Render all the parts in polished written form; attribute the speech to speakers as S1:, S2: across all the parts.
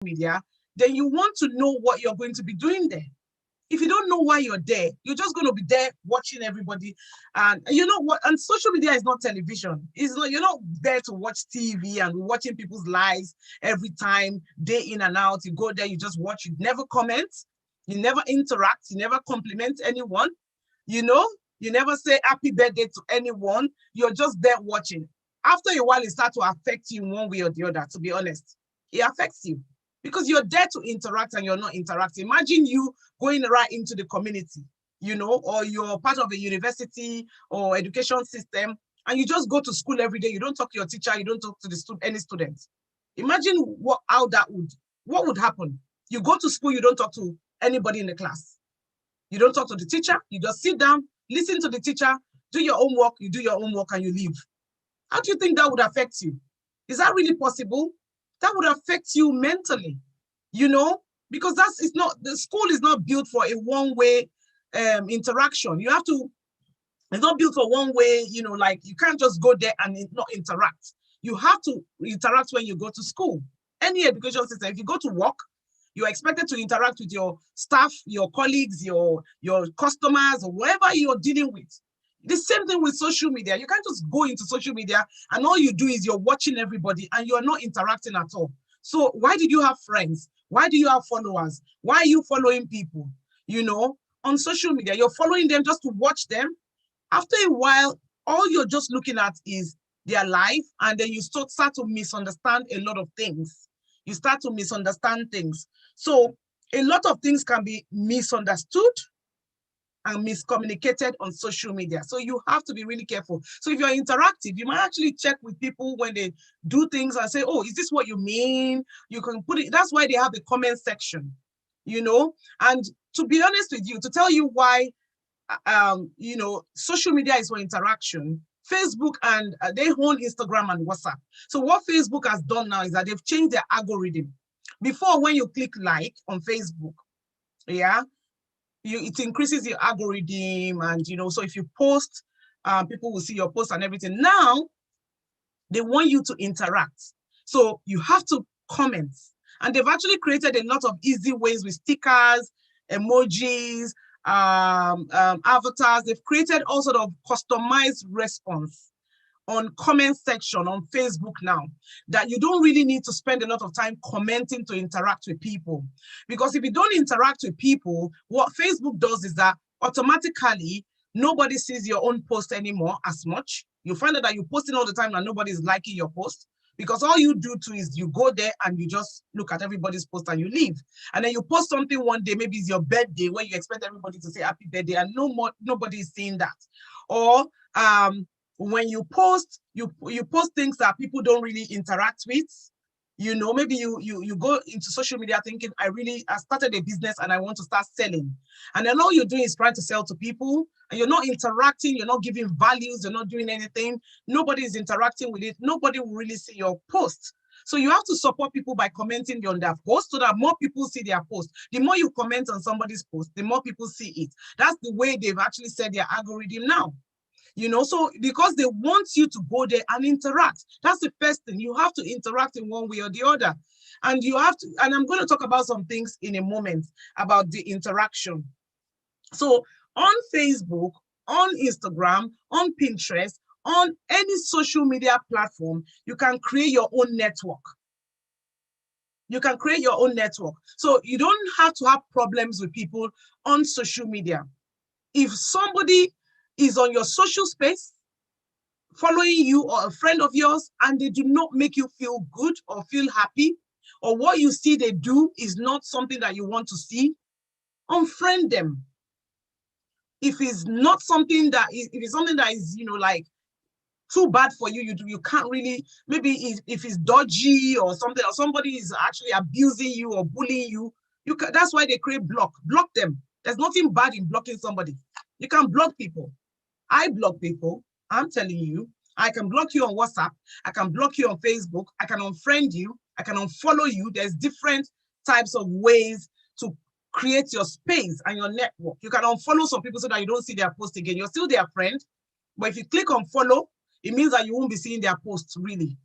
S1: media, then you want to know what you're going to be doing there. If you don't know why you're there, you're just going to be there watching everybody. And you know what? And social media is not television. It's not, you're not there to watch TV and watching people's lives every time, day in and out. You go there, you just watch, you never comment, you never interact, you never compliment anyone, you know, you never say happy birthday to anyone. You're just there watching. After a while, it starts to affect you in one way or the other, to be honest. It affects you because you're there to interact and you're not interacting. Imagine you going right into the community, you know, or you're part of a university or education system, and you just go to school every day. You don't talk to your teacher, you don't talk to any students. Imagine what would happen. You go to school, you don't talk to anybody in the class. You don't talk to the teacher, you just sit down, listen to the teacher, do your homework, you do your homework and you leave. How do you think that would affect you? Is that really possible? That would affect you mentally, you know, because the school is not built for a one-way interaction. It's not built for one way, you know, like you can't just go there and not interact. You have to interact when you go to school. Any education system, if you go to work, you're expected to interact with your staff, your colleagues, your customers, or whoever you're dealing with. The same thing with social media. You can't just go into social media and all you do is you're watching everybody and you're not interacting at all. So why did you have friends? Why do you have followers? Why are you following people? You know, on social media, you're following them just to watch them. After a while, all you're just looking at is their life, and then you start to misunderstand a lot of things. You start to misunderstand things. So a lot of things can be misunderstood and miscommunicated on social media. So you have to be really careful. So if you're interactive, you might actually check with people when they do things and say, oh, is this what you mean? You can put it, that's why they have the comment section, you know? And to be honest with you, to tell you why, you know, social media is for interaction, Facebook and they own Instagram and WhatsApp. So what Facebook has done now is that they've changed their algorithm. Before, when you click like on Facebook, yeah, it increases your algorithm, and you know, so if you post, people will see your post and everything. Now they want you to interact, so you have to comment, and they've actually created a lot of easy ways with stickers, emojis, avatars. They've created all sort of customized response on comment section on Facebook now, that you don't really need to spend a lot of time commenting to interact with people. Because if you don't interact with people, what Facebook does is that automatically nobody sees your own post anymore as much. You find out that you're posting all the time and nobody's liking your post, because all you do too is you go there and you just look at everybody's post and you leave. And then you post something one day, maybe it's your birthday, where you expect everybody to say happy birthday, and nobody is seeing that. Or when you post, you post things that people don't really interact with. You know, maybe you go into social media thinking, I started a business and I want to start selling. And then all you're doing is trying to sell to people, and you're not interacting, you're not giving values, you're not doing anything. Nobody is interacting with it. Nobody will really see your post. So you have to support people by commenting on their post so that more people see their post. The more you comment on somebody's post, the more people see it. That's the way they've actually set their algorithm now. You know, so because they want you to go there and interact. That's the first thing. You have to interact in one way or the other. And you have to, and I'm going to talk about some things in a moment about the interaction. So on Facebook, on Instagram, on Pinterest, on any social media platform, you can create your own network. You can create your own network. So you don't have to have problems with people on social media. If somebody is on your social space, following you or a friend of yours, and they do not make you feel good or feel happy, or what you see they do is not something that you want to see, unfriend them. If it's not something that is, if it's something that is, you know, like too bad for you, you can't really, maybe if it's dodgy or something, or somebody is actually abusing you or bullying you, that's why they create block them. There's nothing bad in blocking somebody. You can block people. I block people. I'm telling you, I can block you on WhatsApp. I can block you on Facebook. I can unfriend you. I can unfollow you. There's different types of ways to create your space and your network. You can unfollow some people so that you don't see their post again. You're still their friend, but if you click on follow, it means that you won't be seeing their posts really.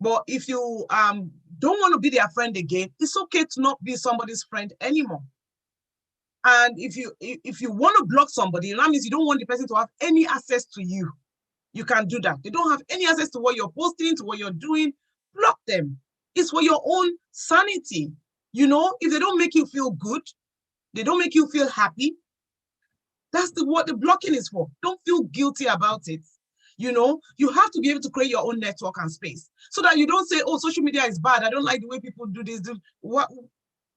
S1: But if you don't want to be their friend again, it's okay to not be somebody's friend anymore. And if you want to block somebody, that means you don't want the person to have any access to you. You can do that. They don't have any access to what you're posting, to what you're doing. Block them. It's for your own sanity. You know, if they don't make you feel good, they don't make you feel happy, that's what the blocking is for. Don't feel guilty about it. You know, you have to be able to create your own network and space so that you don't say, oh, social media is bad. I don't like the way people do this. What?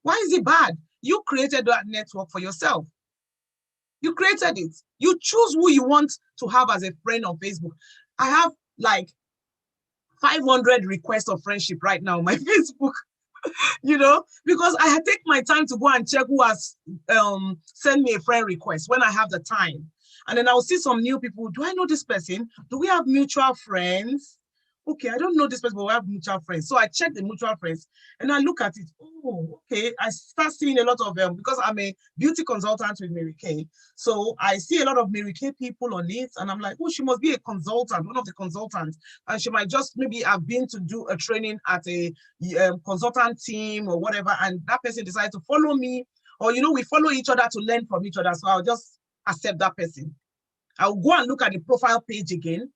S1: Why is it bad? You created that network for yourself. You created it. You choose who you want to have as a friend on Facebook. I have like 500 requests of friendship right now on my Facebook, you know, because I take my time to go and check who has sent me a friend request when I have the time. And then I'll see some new people. Do I know this person? Do we have mutual friends? Okay, I don't know this person, but we have mutual friends. So I check the mutual friends and I look at it. Oh, okay. I start seeing a lot of them because I'm a beauty consultant with Mary Kay. So I see a lot of Mary Kay people on it. And I'm like, oh, she must be a consultant, one of the consultants. And she might just maybe have been to do a training at a consultant team or whatever. And that person decides to follow me. Or, you know, we follow each other to learn from each other. So I'll just accept that person. I'll go and look at the profile page again.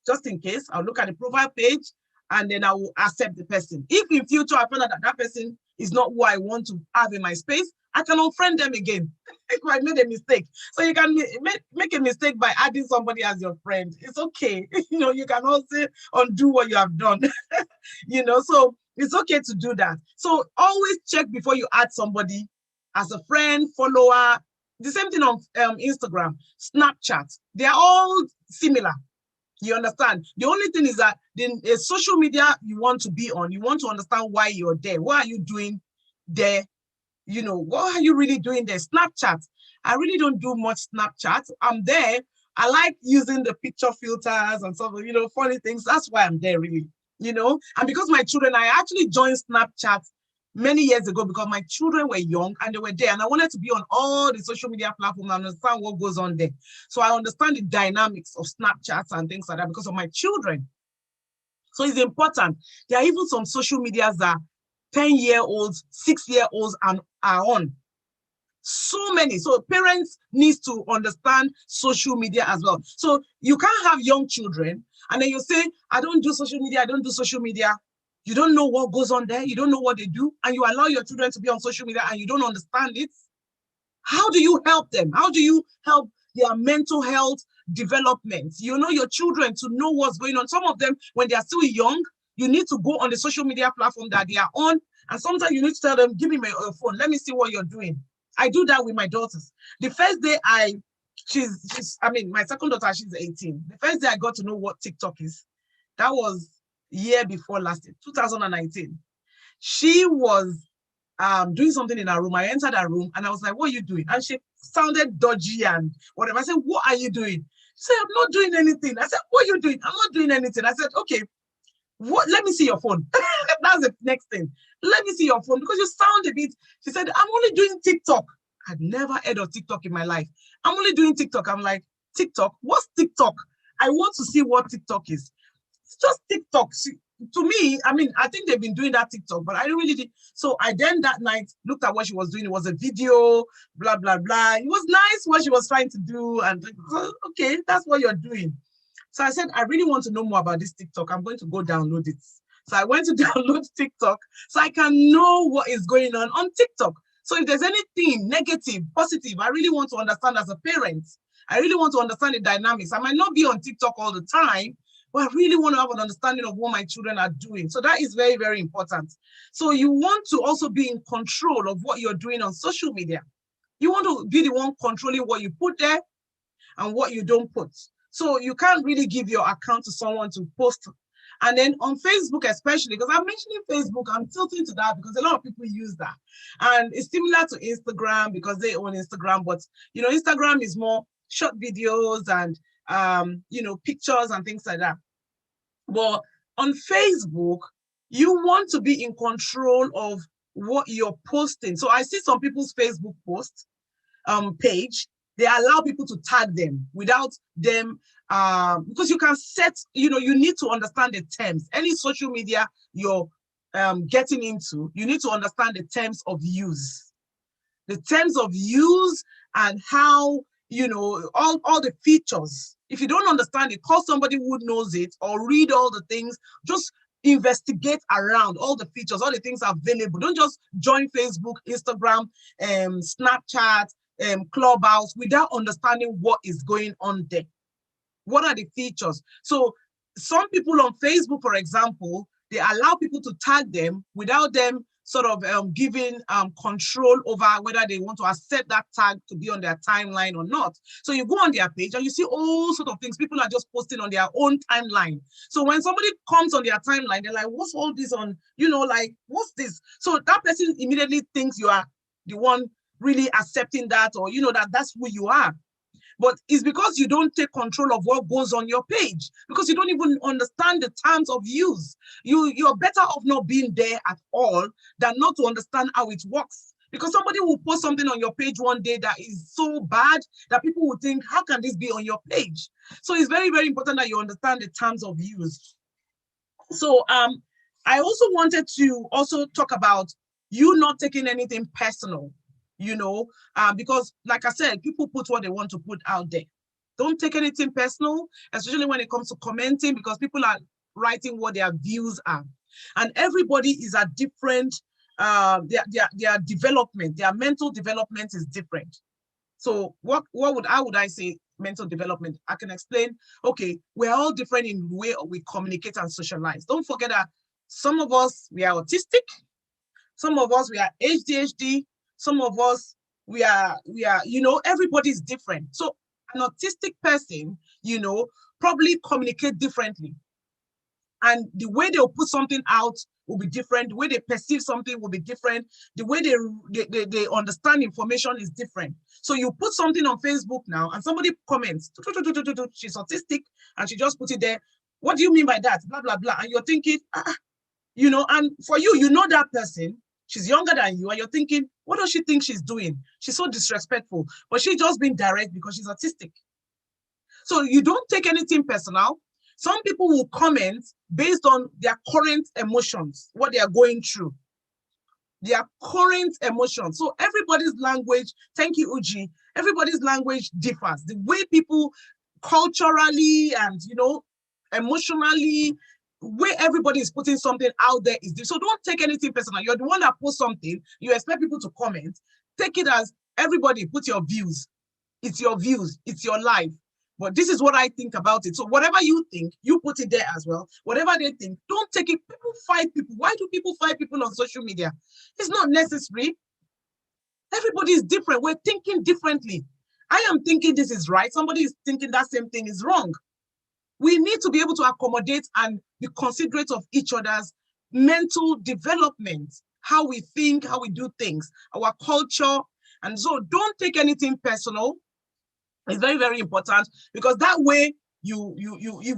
S1: Just in case, I'll look at the profile page and then I will accept the person. If in future I find out that that person is not who I want to have in my space, I can unfriend them again if I made a mistake. So you can make a mistake by adding somebody as your friend. It's okay. You know, you can also undo what you have done. You know, so it's okay to do that. So always check before you add somebody as a friend, follower. The same thing on Instagram, Snapchat. They're all similar. You understand? The only thing is that the social media you want to be on, you want to understand why you're there. What are you doing there? You know, what are you really doing there? Snapchat. I really don't do much Snapchat. I'm there. I like using the picture filters and stuff, you know, funny things. That's why I'm there, really. You know, and because my children, I actually joined Snapchat many years ago because my children were young and they were there and I wanted to be on all the social media platforms and understand what goes on there. So I understand the dynamics of Snapchat and things like that because of my children. So it's important. There are even some social medias that 10-year-olds, 6-year-olds are on. So many. So parents need to understand social media as well. So you can't have young children and then you say, I don't do social media, I don't do social media. You don't know what goes on there. You don't know what they do. And you allow your children to be on social media and you don't understand it. How do you help them? How do you help their mental health development? You know, your children to know what's going on. Some of them, when they are still young, you need to go on the social media platform that they are on. And sometimes you need to tell them, give me my phone. Let me see what you're doing. I do that with my daughters. The first day my second daughter, she's 18. The first day I got to know what TikTok is, that was year before last year, 2019. She was doing something in her room. I entered her room and I was like, what are you doing? And she sounded dodgy and whatever. I said, what are you doing? She said, I'm not doing anything. I said, what are you doing? I'm not doing anything. I said, okay, let me see your phone. That's the next thing. Let me see your phone because you sound a bit. She said, I'm only doing TikTok. I'd never heard of TikTok in my life. I'm only doing TikTok. I'm like, TikTok? What's TikTok? I want to see what TikTok is. It's just TikTok. To me, I mean, I think they've been doing that TikTok, but I don't really did. So I then that night looked at what she was doing. It was a video, blah, blah, blah. It was nice what she was trying to do. And okay, that's what you're doing. So I said, I really want to know more about this TikTok. I'm going to go download it. So I went to download TikTok so I can know what is going on TikTok. So if there's anything negative, positive, I really want to understand as a parent. I really want to understand the dynamics. I might not be on TikTok all the time, but I really want to have an understanding of what my children are doing. So that is very, very important. So you want to also be in control of what you're doing on social media. You want to be the one controlling what you put there and what you don't put. So you can't really give your account to someone to post. And then on Facebook, especially, because I'm mentioning Facebook, I'm tilting to that because a lot of people use that. And it's similar to Instagram because they own Instagram, but you know, Instagram is more short videos and you know, pictures and things like that. But on Facebook, you want to be in control of what you're posting. So I see some people's Facebook post page, They allow people to tag them without them, because you can set, you need to understand the terms. Any social media you're getting into, you need to understand the terms of use. The terms of use and how, all the features. If you don't understand it, call somebody who knows it or read all the things. Just investigate around all the features, all the things available. Don't just join Facebook, Instagram, Snapchat, Clubhouse without understanding what is going on there. What are the features? So some people on Facebook, for example, they allow people to tag them without them sort of giving control over whether they want to accept that tag to be on their timeline or not. So you go on their page and you see all sorts of things. People are just posting on their own timeline. So when somebody comes on their timeline, they're like, what's all this on, like, what's this? So that person immediately thinks you are the one really accepting that, or, that's who you are. But it's because you don't take control of what goes on your page, because you don't even understand the terms of use. You're better off not being there at all than not to understand how it works. Because somebody will post something on your page one day that is so bad that people will think, how can this be on your page? So it's very, very important that you understand the terms of use. So I also wanted to also talk about you not taking anything personal. Because like I said, people put what they want to put out there. Don't take anything personal, especially when it comes to commenting, because people are writing what their views are. And everybody is at different, their development, their mental development is different. So how would I say mental development? I can explain, okay, we're all different in the way we communicate and socialize. Don't forget that some of us, we are autistic. Some of us, we are ADHD. Some of us, we are, everybody's different. So an autistic person, probably communicate differently. And the way they'll put something out will be different. The way they perceive something will be different. The way they understand information is different. So you put something on Facebook now and somebody comments, she's autistic, and she just put it there. What do you mean by that? Blah, blah, blah. And you're thinking, and for you, that person, she's younger than you, and you're thinking, what does she think she's doing? She's so disrespectful, but she's just being direct because she's autistic. So you don't take anything personal. Some people will comment based on their current emotions, what they are going through, their current emotions. So everybody's language, thank you, Uji, everybody's language differs. The way people culturally and, emotionally, where everybody is putting something out there is this. So don't take anything personal. You're the one that posts something, you expect people to comment. Take it as everybody put your views. It's your views, it's your life. But this is what I think about it. So whatever you think, you put it there as well. Whatever they think, don't take it. People fight people. Why do people fight people on social media? It's not necessary. Everybody is different. We're thinking differently. I am thinking this is right. Somebody is thinking that same thing is wrong. We need to be able to accommodate and be considerate of each other's mental development, how we think, how we do things, our culture. And so don't take anything personal. It's very, very important, because that way you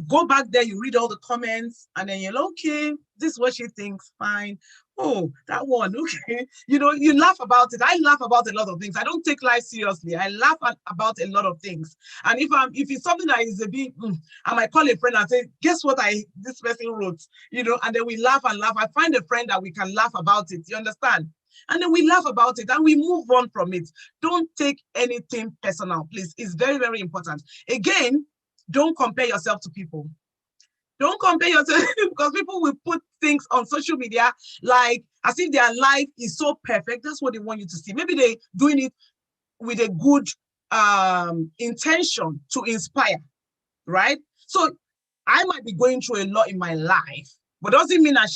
S1: go back there, you read all the comments, and then you're like, okay, this is what she thinks, fine. Oh, that one, okay. You laugh about it. I laugh about a lot of things. I don't take life seriously. I laugh about a lot of things. And if it's something that is a bit, I might call a friend and say, guess what this person wrote, and then we laugh and laugh. I find a friend that we can laugh about it. You understand? And then we laugh about it and we move on from it. Don't take anything personal, please. It's very, very important. Again, don't compare yourself to people. Don't compare yourself, because people will put things on social media like as if their life is so perfect. That's what they want you to see. Maybe they're doing it with a good intention to inspire, right? So I might be going through a lot in my life, but doesn't mean I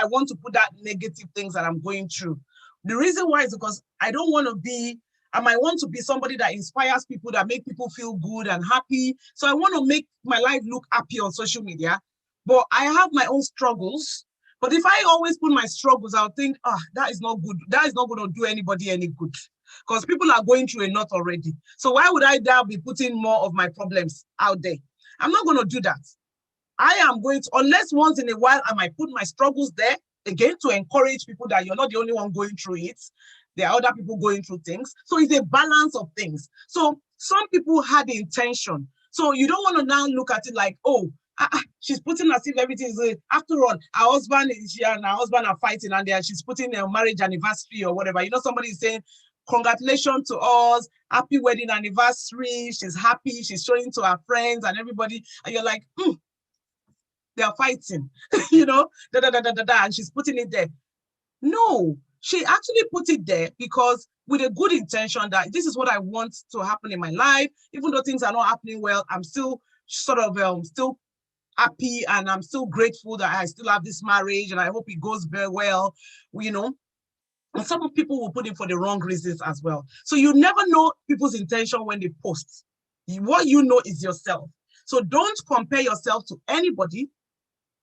S1: want to put that negative things that I'm going through. The reason why is because I might want to be somebody that inspires people, that make people feel good and happy. So I want to make my life look happy on social media, but I have my own struggles. But if I always put my struggles, I'll think, that is not good. That is not going to do anybody any good, because people are going through a lot already. So why would I now be putting more of my problems out there? I'm not going to do that. I am going to, unless once in a while I might put my struggles there, again, to encourage people that you're not the only one going through it. There are other people going through things. So it's a balance of things. So some people had the intention. So you don't want to now look at it like, oh, she's putting as if everything is, after all, she and her husband are fighting, and she's putting a marriage anniversary or whatever. You know, somebody is saying, congratulations to us, happy wedding anniversary. She's happy, she's showing to her friends and everybody. And you're like, they are fighting, you know, and she's putting it there. No, she actually put it there because with a good intention that this is what I want to happen in my life. Even though things are not happening well, I'm still sort of still happy, and I'm still grateful that I still have this marriage, and I hope it goes very well, you know. And some people will put it for the wrong reasons as well. So you never know people's intention when they post. What you know is yourself. So don't compare yourself to anybody.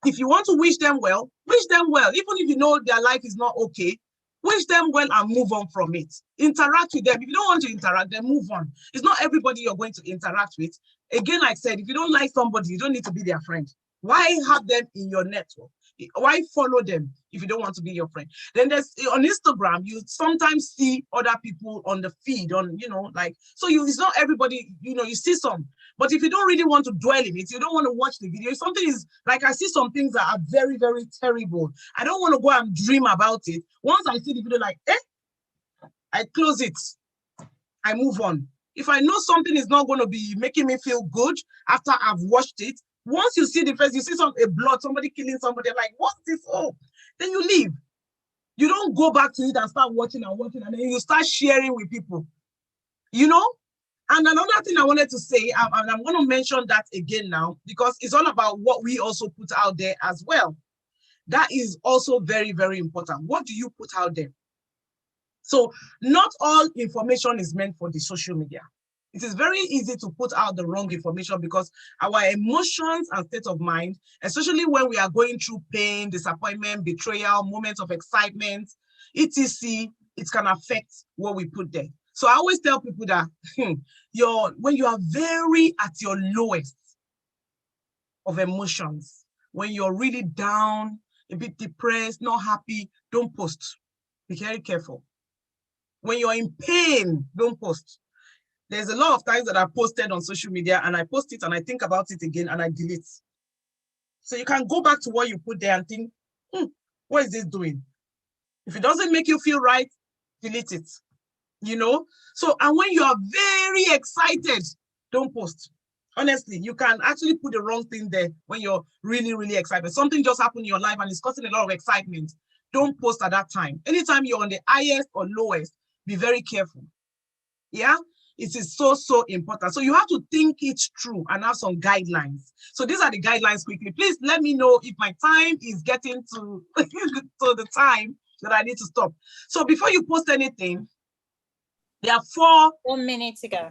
S1: If you want to wish them well, even if you know their life is not okay, wish them well and move on from it. Interact with them. If you don't want to interact, then move on. It's not everybody you're going to interact with. Again, like I said, if you don't like somebody, you don't need to be their friend. Why have them in your network? Why follow them if you don't want to be your friend? Then there's on Instagram, you sometimes see other people on the feed, on, you know, like, so it's not everybody, you know, you see some. But if you don't really want to dwell in it, you don't want to watch the video. If something is like, I see some things that are very, very terrible. I don't want to go and dream about it. Once I see the video, like, I close it. I move on. If I know something is not going to be making me feel good after I've watched it, once you see the face, you see a blood, somebody killing somebody, like, what's this? Oh, then you leave. You don't go back to it and start watching, and then you start sharing with people, you know? And another thing I wanted to say, and I'm going to mention that again now, because it's all about what we also put out there as well. That is also very, very important. What do you put out there? So not all information is meant for the social media. It is very easy to put out the wrong information because our emotions and state of mind, especially when we are going through pain, disappointment, betrayal, moments of excitement, etc., it can affect what we put there. So I always tell people that when you are very at your lowest of emotions, when you're really down, a bit depressed, not happy, don't post. Be very careful. When you're in pain, don't post. There's a lot of times that I posted on social media and I post it and I think about it again and I delete. So you can go back to what you put there and think, what is this doing? If it doesn't make you feel right, delete it, you know? So, and when you are very excited, don't post. Honestly, you can actually put the wrong thing there when you're really, really excited. Something just happened in your life and it's causing a lot of excitement. Don't post at that time. Anytime you're on the highest or lowest, be very careful. Yeah? It is so, so important. So you have to think it through and have some guidelines. So these are the guidelines quickly. Please let me know if my time is getting to the time that I need to stop. So before you post anything, there are
S2: 1 minute to go.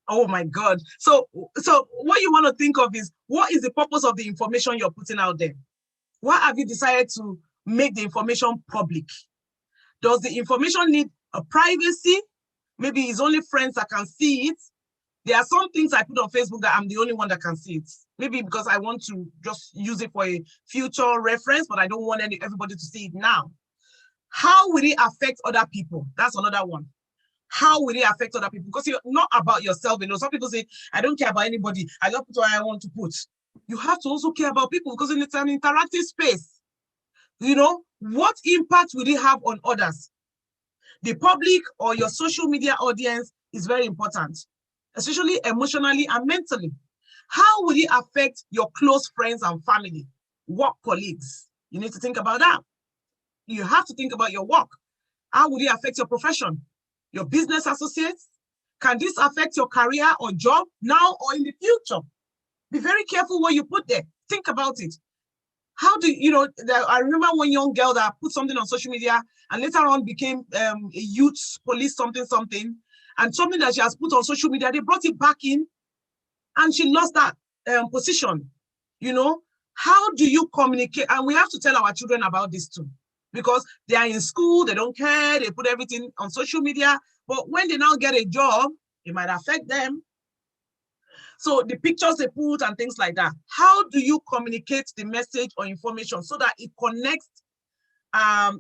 S1: Oh my God. So what you want to think of is, what is the purpose of the information you're putting out there? Why have you decided to make the information public? Does the information need a privacy? Maybe it's only friends that can see it. There are some things I put on Facebook that I'm the only one that can see it. Maybe because I want to just use it for a future reference, but I don't want everybody to see it now. How will it affect other people? That's another one. How will it affect other people? Because you're not about yourself. You know, some people say, I don't care about anybody. I just put what I want to put. You have to also care about people because it's an interactive space. You know, what impact will it have on others? The public or your social media audience is very important, especially emotionally and mentally. How will it affect your close friends and family, work colleagues? You need to think about that. You have to think about your work. How will it affect your profession, your business associates? Can this affect your career or job now or in the future? Be very careful what you put there. Think about it. How do you know? I remember one young girl that put something on social media and later on became a youth police something, and something that she has put on social media, they brought it back in and she lost that position. You know, how do you communicate? And we have to tell our children about this too, because they are in school, they don't care, they put everything on social media, but when they now get a job, it might affect them. So the pictures they put and things like that. How do you communicate the message or information so that it connects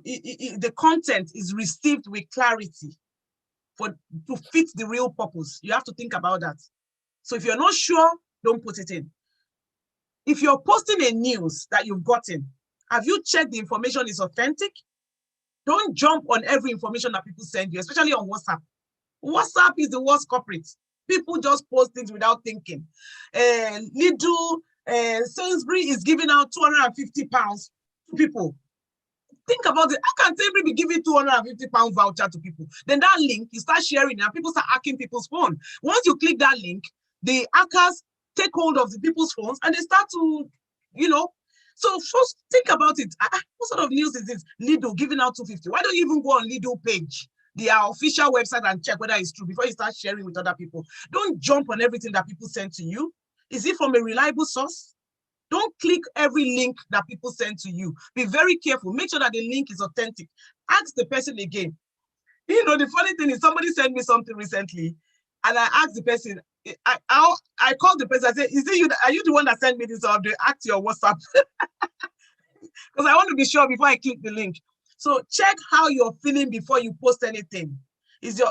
S1: the content is received with clarity to fit the real purpose. You have to think about that. So if you're not sure, don't put it in. If you're posting a news that you've gotten, have you checked the information is authentic? Don't jump on every information that people send you, especially on WhatsApp. WhatsApp is the worst culprit. People just post things without thinking. Lidl, Sainsbury is giving out £250 to people. Think about it. How can Sainsbury be giving £250 voucher to people? Then that link, you start sharing and people start hacking people's phone. Once you click that link, the hackers take hold of the people's phones and they start to, so first think about it. What sort of news is this? Lidl giving out 250. Why don't you even go on Lidl page, their official website, and check whether it's true before you start sharing with other people? Don't jump on everything that people send to you. Is it from a reliable source? Don't click every link that people send to you. Be very careful. Make sure that the link is authentic. Ask the person again. The funny thing is somebody sent me something recently and I asked the person, I called the person, I said, is it you? Are you the one that sent me this, or they asked your WhatsApp? Because I want to be sure before I click the link. So check how you're feeling before you post anything.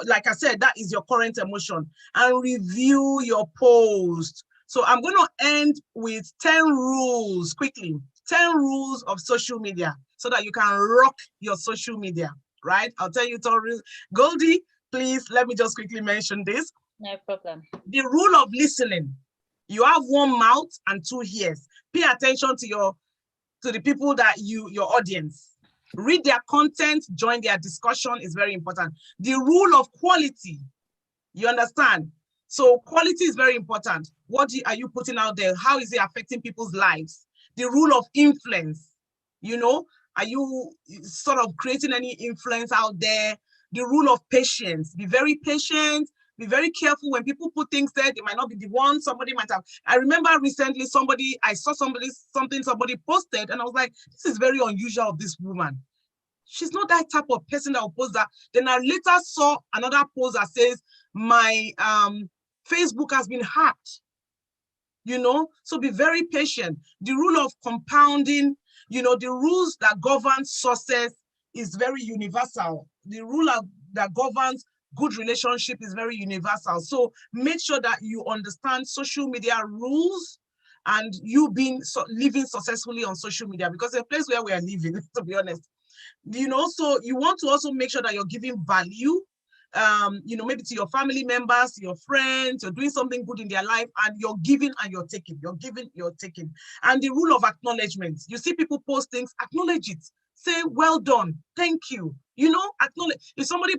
S1: Like I said, that is your current emotion, and review your post. So I'm going to end with 10 rules quickly, 10 rules of social media so that you can rock your social media, right? I'll tell you 10 rules. Goldie, please let me just quickly mention this.
S2: No problem.
S1: The rule of listening. You have one mouth and two ears. Pay attention to the people that your audience. Read their content, join their discussion is very important. The rule of quality. You understand? So quality is very important. What are you putting out there? How is it affecting people's lives? The rule of influence. Are you sort of creating any influence out there? The rule of patience. Be very patient. Be very careful when people put things there. They might not be the one. Somebody might have. I remember recently I saw somebody posted, and I was like, this is very unusual of this woman. She's not that type of person that will post that. Then I later saw another post that says, my Facebook has been hacked. So be very patient. The rule of compounding, the rules that govern success is very universal. The rule that governs good relationship is very universal. So make sure that you understand social media rules and you living successfully on social media, because it's a place where we are living, to be honest. So you want to also make sure that you're giving value, maybe to your family members, to your friends. You're doing something good in their life, and you're giving and you're taking. You're giving, you're taking. And the rule of acknowledgement. You see people post things, acknowledge it. Say, well done, thank you. Acknowledge. If somebody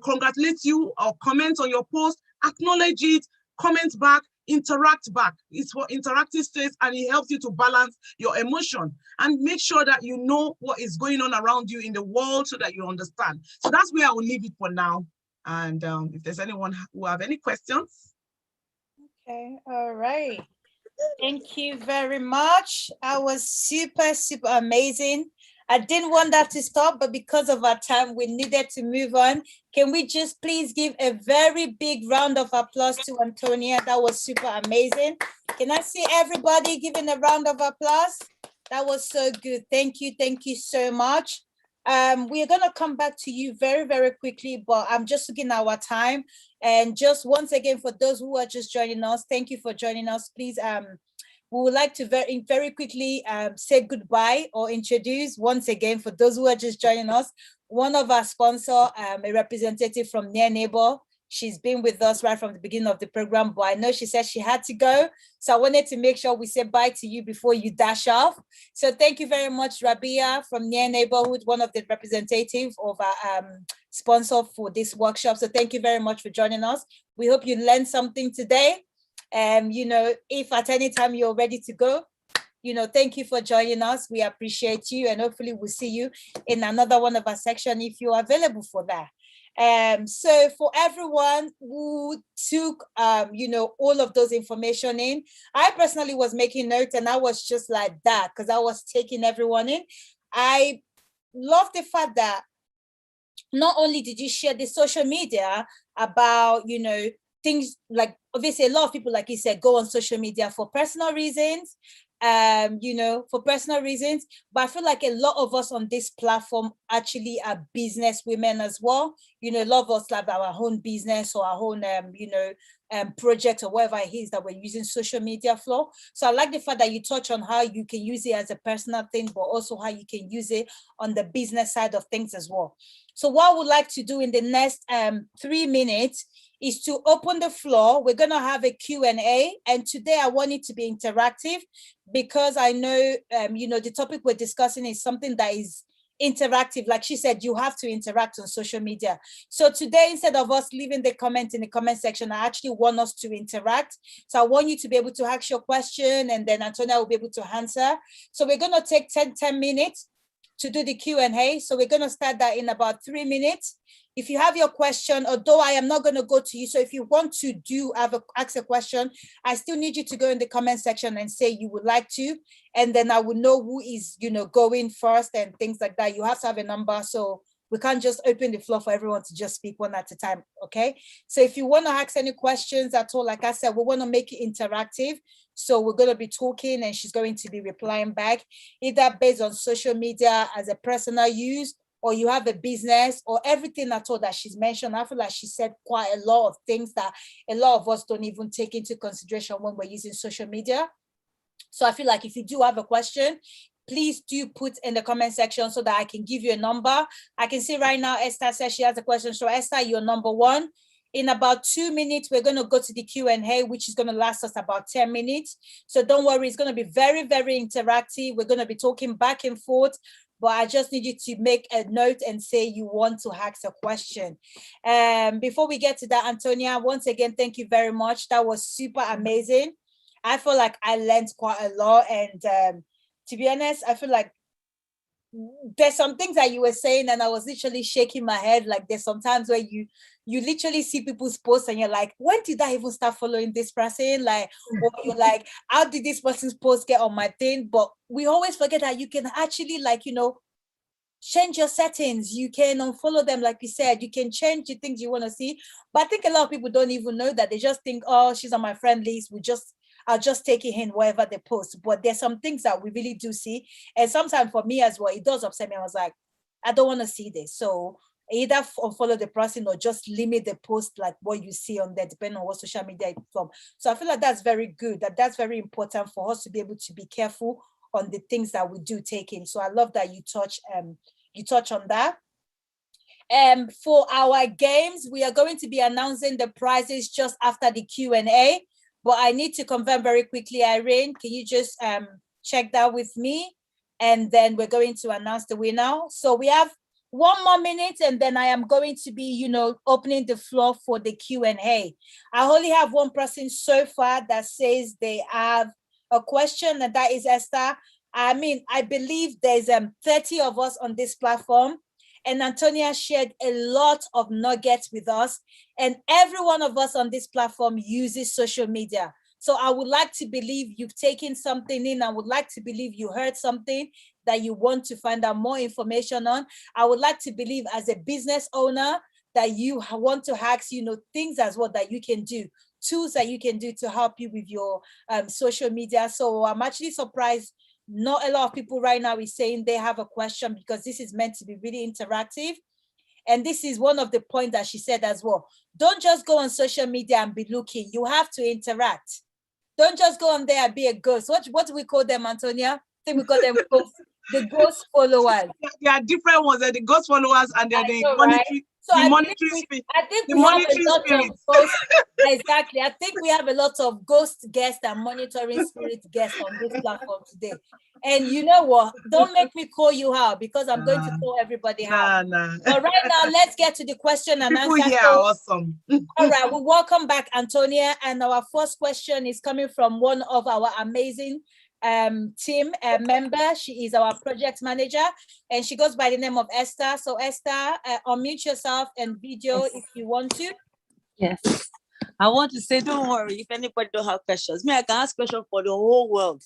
S1: congratulates you or comments on your post, acknowledge it, comment back, interact back. It's for interactive space, and it helps you to balance your emotion and make sure that you know what is going on around you in the world so that you understand. So that's where I will leave it for now. And if there's anyone who have any questions.
S2: Okay, all right. Thank you very much. That was super, super amazing. I didn't want that to stop, but because of our time, we needed to move on. Can we just please give a very big round of applause to Antonia? That was super amazing. Can I see everybody giving a round of applause? That was so good. Thank you. Thank you so much. We are going to come back to you very, very quickly, but I'm just looking at our time. And just once again, for those who are just joining us, thank you for joining us. Please, we would like to very quickly say goodbye or introduce once again, for those who are just joining us, one of our sponsors, a representative from Near Neighbor. She's been with us right from the beginning of the program, but I know she said she had to go. So I wanted to make sure we say bye to you before you dash off. So thank you very much, Rabia from Near Neighborhood, one of the representatives of our sponsor for this workshop. So thank you very much for joining us. We hope you learned something today. If at any time you're ready to go, thank you for joining us. We appreciate you, and hopefully we'll see you in another one of our section if you're available for that. So for everyone who took, all of those information in, I personally was making notes, and I was just like that because I was taking everyone in. I love the fact that not only did you share the social media about, things like, obviously a lot of people, like you said, go on social media for personal reasons, you know, for personal reasons. But I feel like a lot of us on this platform actually are business women as well. You know, a lot of us have our own business or our own, you know, project or whatever it is that we're using social media for. So I like the fact that you touch on how you can use it as a personal thing, but also how you can use it on the business side of things as well. So what I would like to do in the next 3 minutes is to open the floor. We're going to have a Q&A. And today I want it to be interactive because I know, you know, the topic we're discussing is something that is interactive. Like she said, you have to interact on social media. So today, instead of us leaving the comment in the comment section, I actually want us to interact. So I want you to be able to ask your question and then Antonia will be able to answer. So we're going to take 10 minutes to do the Q&A. So we're going to start that in about 3 minutes. If you have your question, although I am not going to go to you, so if you want to ask a question, I still need you to go in the comment section and say you would like to, and then I will know who is, you know, going first and things like that. You have to have a number, so we can't just open the floor for everyone to just speak one at a time, okay? So if you want to ask any questions at all, like I said, we want to make it interactive. So we're going to be talking and she's going to be replying back, either based on social media as a personal use, or you have a business, or everything at all that she's mentioned. I feel like she said quite a lot of things that a lot of us don't even take into consideration when we're using social media. So I feel like if you do have a question, please do put in the comment section so that I can give you a number. I can see right now, Esther says she has a question. So Esther, you're number 1. In about 2 minutes, we're going to go to the Q&A, which is going to last us about 10 minutes. So don't worry, it's going to be very, very interactive. We're going to be talking back and forth, but I just need you to make a note and say you want to ask a question. Before we get to that, Antonia, once again, thank you very much. That was super amazing. I feel like I learned quite a lot. And to be honest, I feel like there's some things that you were saying and I was literally shaking my head. Like there's sometimes where you literally see people's posts and you're like, when did I even start following this person? Like, or you're like, how did this person's post get on my thing? But we always forget that you can actually, like, you know, change your settings. You can unfollow them, like you said. You can change the things you want to see. But I think a lot of people don't even know that. They just think, oh, she's on my friend list. I'll just take it in wherever they post. But there's some things that we really do see. And sometimes for me as well, it does upset me. I was like, I don't want to see this. So either unfollow the person or just limit the post, like what you see on there, depending on what social media it's from. So I feel like that's very good. That's very important for us to be able to be careful on the things that we do take in. So I love that you touch on that. For our games, we are going to be announcing the prizes just after the Q&A. But I need to confirm very quickly, Irene, can you just check that with me? And then we're going to announce the winner. So we have 1 more minute and then I am going to be, you know, opening the floor for the Q&A. I only have one person so far that says they have a question, and that is Esther. I mean, I believe there's 30 of us on this platform. And Antonia shared a lot of nuggets with us. And every one of us on this platform uses social media. So I would like to believe you've taken something in. I would like to believe you heard something that you want to find out more information on. I would like to believe as a business owner that you want to ask, you know, things as well that you can do, tools that you can do to help you with your social media. So I'm actually surprised not a lot of people right now is saying they have a question, because this is meant to be really interactive. And this is one of the points that she said as well. Don't just go on social media and be looking. You have to interact. Don't just go on there and be a ghost. What do we call them, Antonia? I think we call them the ghost followers.
S1: There are different ones. They're the ghost followers and they're the monetary.
S2: So
S1: I think we
S2: have a lot of ghost. Exactly. I think we have a lot of ghost guests and monitoring spirit guests on this platform today. And you know what? Don't make me call you out, because I'm going to call everybody out. But right now, let's get to the question and answer.
S1: People here are awesome.
S2: All right. Well, welcome back, Antonia. And our first question is coming from one of our amazing team member. She is our project manager and she goes by the name of Esther. So Esther, unmute yourself and video if you want to.
S3: Yes. I want to say, don't worry, if anybody don't have questions, me, I can ask questions for the whole world.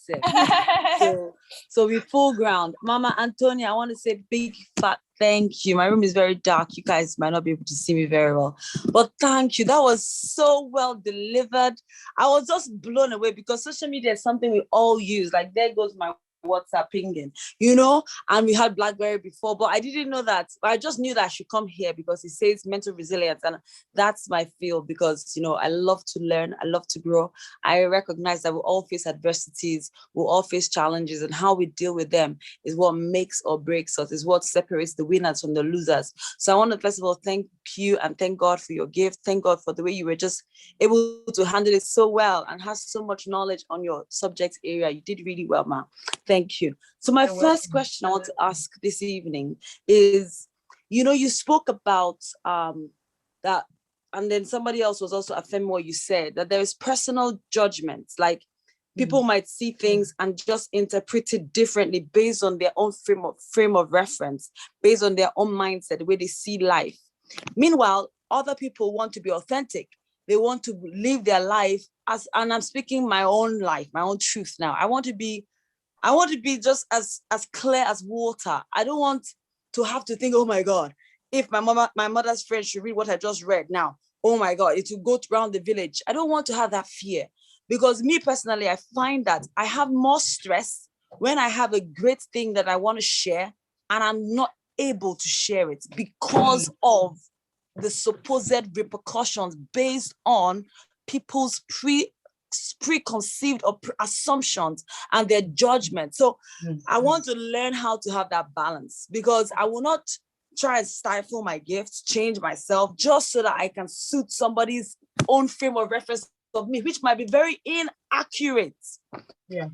S3: So we full ground. Mama Antonia, I want to say big fat Thank you. My room is very dark. You guys might not be able to see me very well, but thank you. That was so well delivered. I was just blown away because social media is something we all use. Like, there goes my WhatsApp pinging, and we had BlackBerry before, but I didn't know that. I just knew that I should come here because it says mental resilience, and that's my field because, I love to learn, I love to grow. I recognize that we all face adversities, we all face challenges, and how we deal with them is what makes or breaks us, is what separates the winners from the losers. So I want to first of all thank you and thank God for your gift. Thank God for the way you were just able to handle it so well and has so much knowledge on your subject area. You did really well, ma'am. Thank you. So my first question I want to ask this evening is, you spoke about that, and then somebody else was also affirming what you said, that there is personal judgment. Like, people might see things and just interpret it differently based on their own frame of reference, based on their own mindset, the way they see life. Meanwhile, other people want to be authentic. They want to live their life and I'm speaking my own life, my own truth now. I want to be just as clear as water. I don't want to have to think, oh my God, if my mother's friend should read what I just read now, oh my God, it will go around the village. I don't want to have that fear, because me personally, I find that I have more stress when I have a great thing that I want to share and I'm not able to share it because of the supposed repercussions based on people's preconceived or assumptions and their judgment. So I want to learn how to have that balance, because I will not try and stifle my gifts, change myself just so that I can suit somebody's own frame of reference of me, which might be very inaccurate.
S1: Yeah.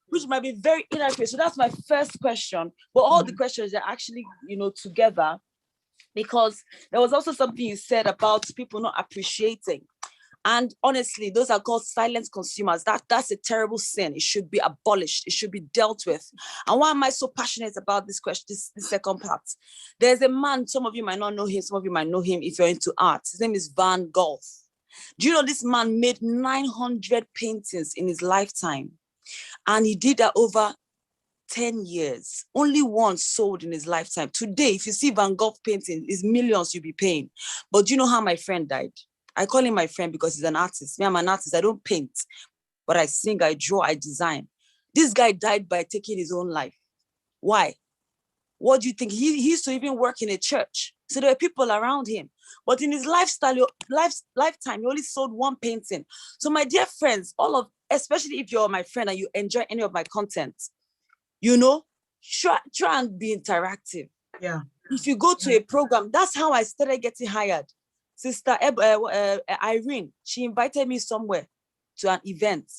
S3: Which might be very inaccurate. So that's my first question. But all the questions are actually, together, because there was also something you said about people not appreciating. And honestly, those are called silent consumers. That's a terrible sin. It should be abolished. It should be dealt with. And why am I so passionate about this question, this second part? There's a man, some of you might not know him, some of you might know him if you're into art. His name is Van Gogh. Do you know this man made 900 paintings in his lifetime? And he did that over 10 years. Only one sold in his lifetime. Today, if you see Van Gogh painting, it's millions you'll be paying. But do you know how my friend died? I call him my friend because he's an artist. Me, I'm an artist. I don't paint, but I sing, I draw, I design. This guy died by taking his own life. Why? What do you think? He used to even work in a church. So there were people around him. But in his lifetime, he only sold one painting. So my dear friends, especially if you're my friend and you enjoy any of my content, try and be interactive.
S1: Yeah.
S3: If you go to a program, that's how I started getting hired. Sister Irene, she invited me somewhere to an event.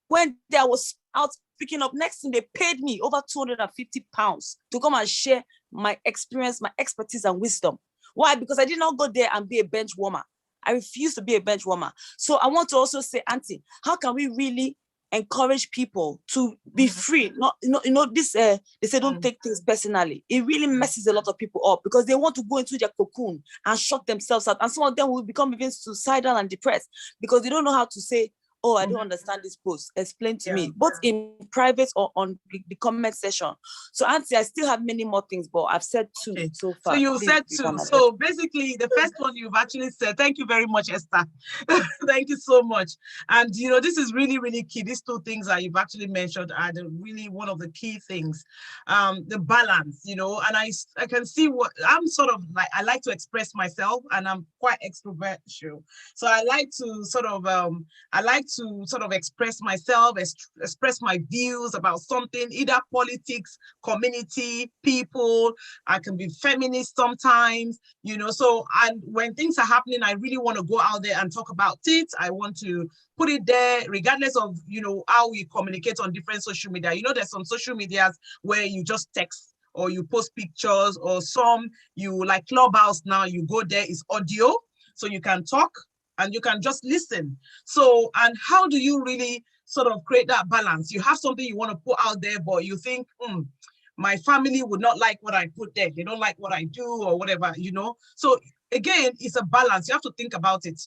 S3: When I was out picking up, next thing they paid me over £250 to come and share my experience, my expertise and wisdom. Why? Because I did not go there and be a bench warmer. I refuse to be a bench warmer. So I want to also say, Auntie, how can we really encourage people to be free? They say don't take things personally. It really messes a lot of people up because they want to go into their cocoon and shut themselves out. And some of them will become even suicidal and depressed because they don't know how to say, oh, I don't understand this post. Explain to me, both in private or on the comment section. So, Auntie, I still have many more things, but I've said two so far.
S1: So you said two. So basically, the first one you've actually said. Thank you very much, Esther. Thank you so much. And this is really, really key. These two things that you've actually mentioned are really one of the key things. The balance, and I can see what I'm sort of like. I like to express myself, and I'm quite extroverted. So I like to sort of express myself, express my views about something, either politics, community, people. I can be feminist sometimes, so, and when things are happening, I really want to go out there and talk about it. I want to put it there, regardless of, how we communicate on different social media. There's some social medias where you just text or you post pictures, or some you like Clubhouse now, you go there, it's audio, so you can talk and you can just listen. So, and how do you really sort of create that balance? You have something you want to put out there, but you think, my family would not like what I put there. They don't like what I do or whatever, So again, it's a balance. You have to think about it.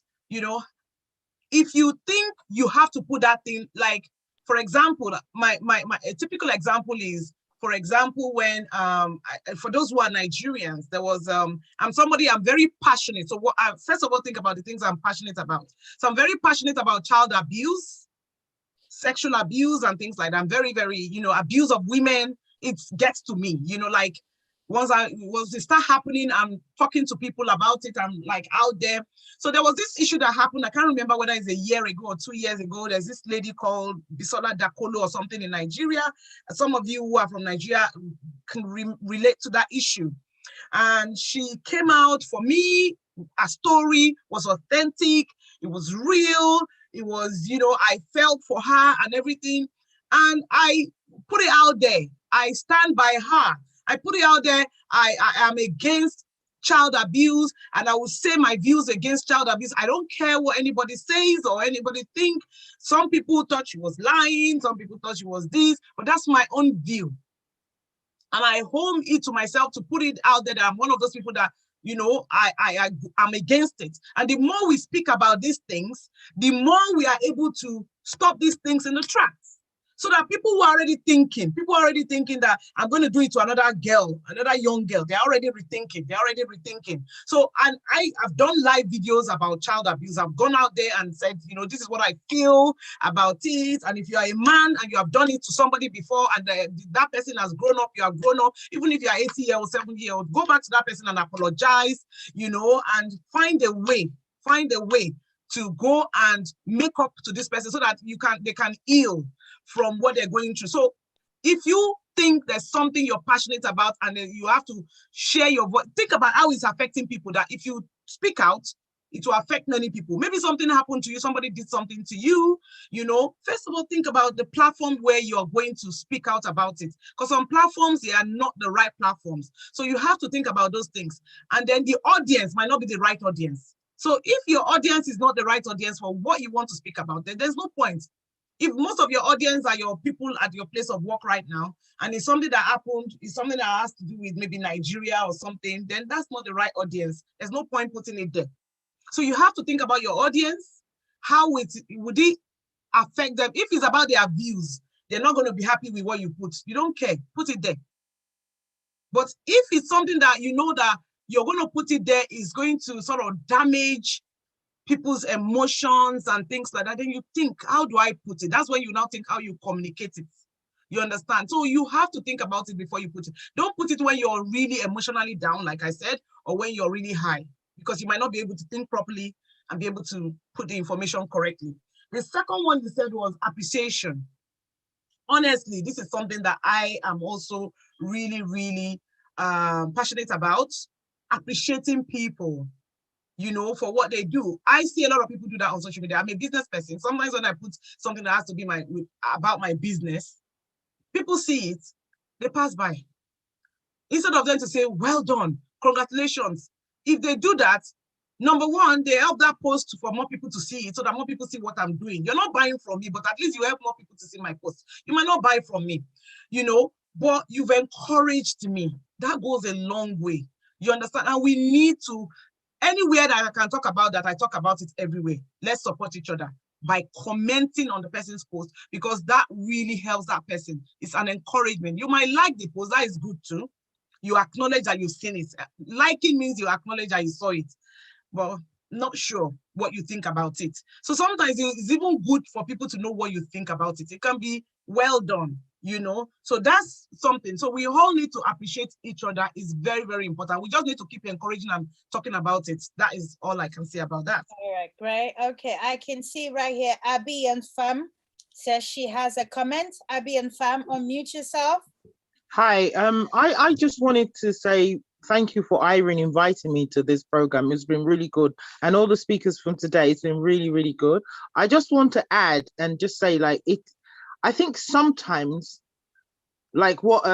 S1: If you think you have to put that thing, like, for example, my a typical example is For example, when for those who are Nigerians, there was I'm very passionate. So what I first of all think about the things I'm passionate about. So I'm very passionate about child abuse, sexual abuse, and things like that. I'm very, very, abuse of women. It gets to me, like once it start happening, I'm talking to people about it. I'm like out there. So there was this issue that happened. I can't remember whether it's a year ago or 2 years ago. There's this lady called Bisola Dakolo or something in Nigeria. Some of you who are from Nigeria can relate to that issue. And she came out. For me, her story was authentic. It was real. It was, I felt for her and everything. And I put it out there. I stand by her. I put it out there. I am against child abuse, and I will say my views against child abuse. I don't care what anybody says or anybody think. Some people thought she was lying. Some people thought she was this, but that's my own view. And I home it to myself to put it out there that I'm one of those people that, I'm against it. And the more we speak about these things, the more we are able to stop these things in the tracks. So that people are already thinking that I'm going to do it to another girl, another young girl. They're already rethinking. So, and I have done live videos about child abuse. I've gone out there and said, this is what I feel about it. And if you are a man and you have done it to somebody before and that person has grown up, you have grown up, even if you are 80-year-old, 70-year-old, go back to that person and apologize, and find a way to go and make up to this person so that they can heal from what they're going through. So if you think there's something you're passionate about and you have to share your voice, think about how it's affecting people, that if you speak out, it will affect many people. Maybe something happened to you, somebody did something to you, First of all, think about the platform where you're going to speak out about it. Because some platforms, they are not the right platforms. So you have to think about those things. And then the audience might not be the right audience. So if your audience is not the right audience for what you want to speak about, then there's no point. If most of your audience are your people at your place of work right now, and it's something that happened, it's something that has to do with maybe Nigeria or something, then that's not the right audience. There's no point putting it there. So you have to think about your audience. How would it affect them? If it's about their views, they're not going to be happy with what you put. You don't care, put it there. But if it's something that that you're going to put it there is going to sort of damage people's emotions and things like that, then you think, how do I put it? That's when you now think how you communicate it. You understand? So you have to think about it before you put it. Don't put it when you're really emotionally down, like I said, or when you're really high, because you might not be able to think properly and be able to put the information correctly. The second one you said was appreciation. Honestly, this is something that I am also really, really passionate about, appreciating people, for what they do. I see a lot of people do that on social media. I'm a business person. Sometimes when I put something that has to be about my business, people see it, they pass by. Instead of them to say, well done, congratulations. If they do that, number one, they help that post for more people to see it so that more people see what I'm doing. You're not buying from me, but at least you help more people to see my post. You might not buy from me, but you've encouraged me. That goes a long way. You understand? And we need to, anywhere that I can talk about that, I talk about it everywhere. Let's support each other by commenting on the person's post, because that really helps that person. It's an encouragement. You might like the post, that is good too. You acknowledge that you've seen it. Liking means you acknowledge that you saw it, but not sure what you think about it. So sometimes it's even good for people to know what you think about it. It can be well done, So that's something. So we all need to appreciate each other. It's very, very important. We just need to keep encouraging and talking about it. That is all I can say about that.
S2: All right, great. Okay, I can see right here, Abby and Fam says she has a comment. Abby and Fam, unmute yourself.
S4: Hi, I just wanted to say thank you for Irene inviting me to this program. It's been really good. And all the speakers from today, it's been really, really good. I just want to add and just say, I think sometimes, like what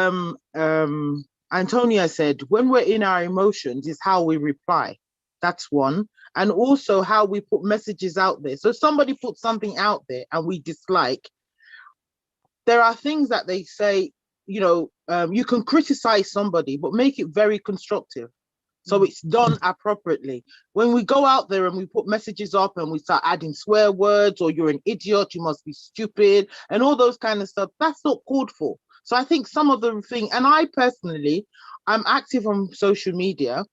S4: Antonia said, when we're in our emotions is how we reply. That's one. And also how we put messages out there. So somebody puts something out there and we dislike. There are things that they say, you can criticize somebody, but make it very constructive. So it's done appropriately. When we go out there and we put messages up and we start adding swear words, or you're an idiot, you must be stupid, and all those kind of stuff, that's not called for. So I think some of the thing, and I personally, I'm active on social media.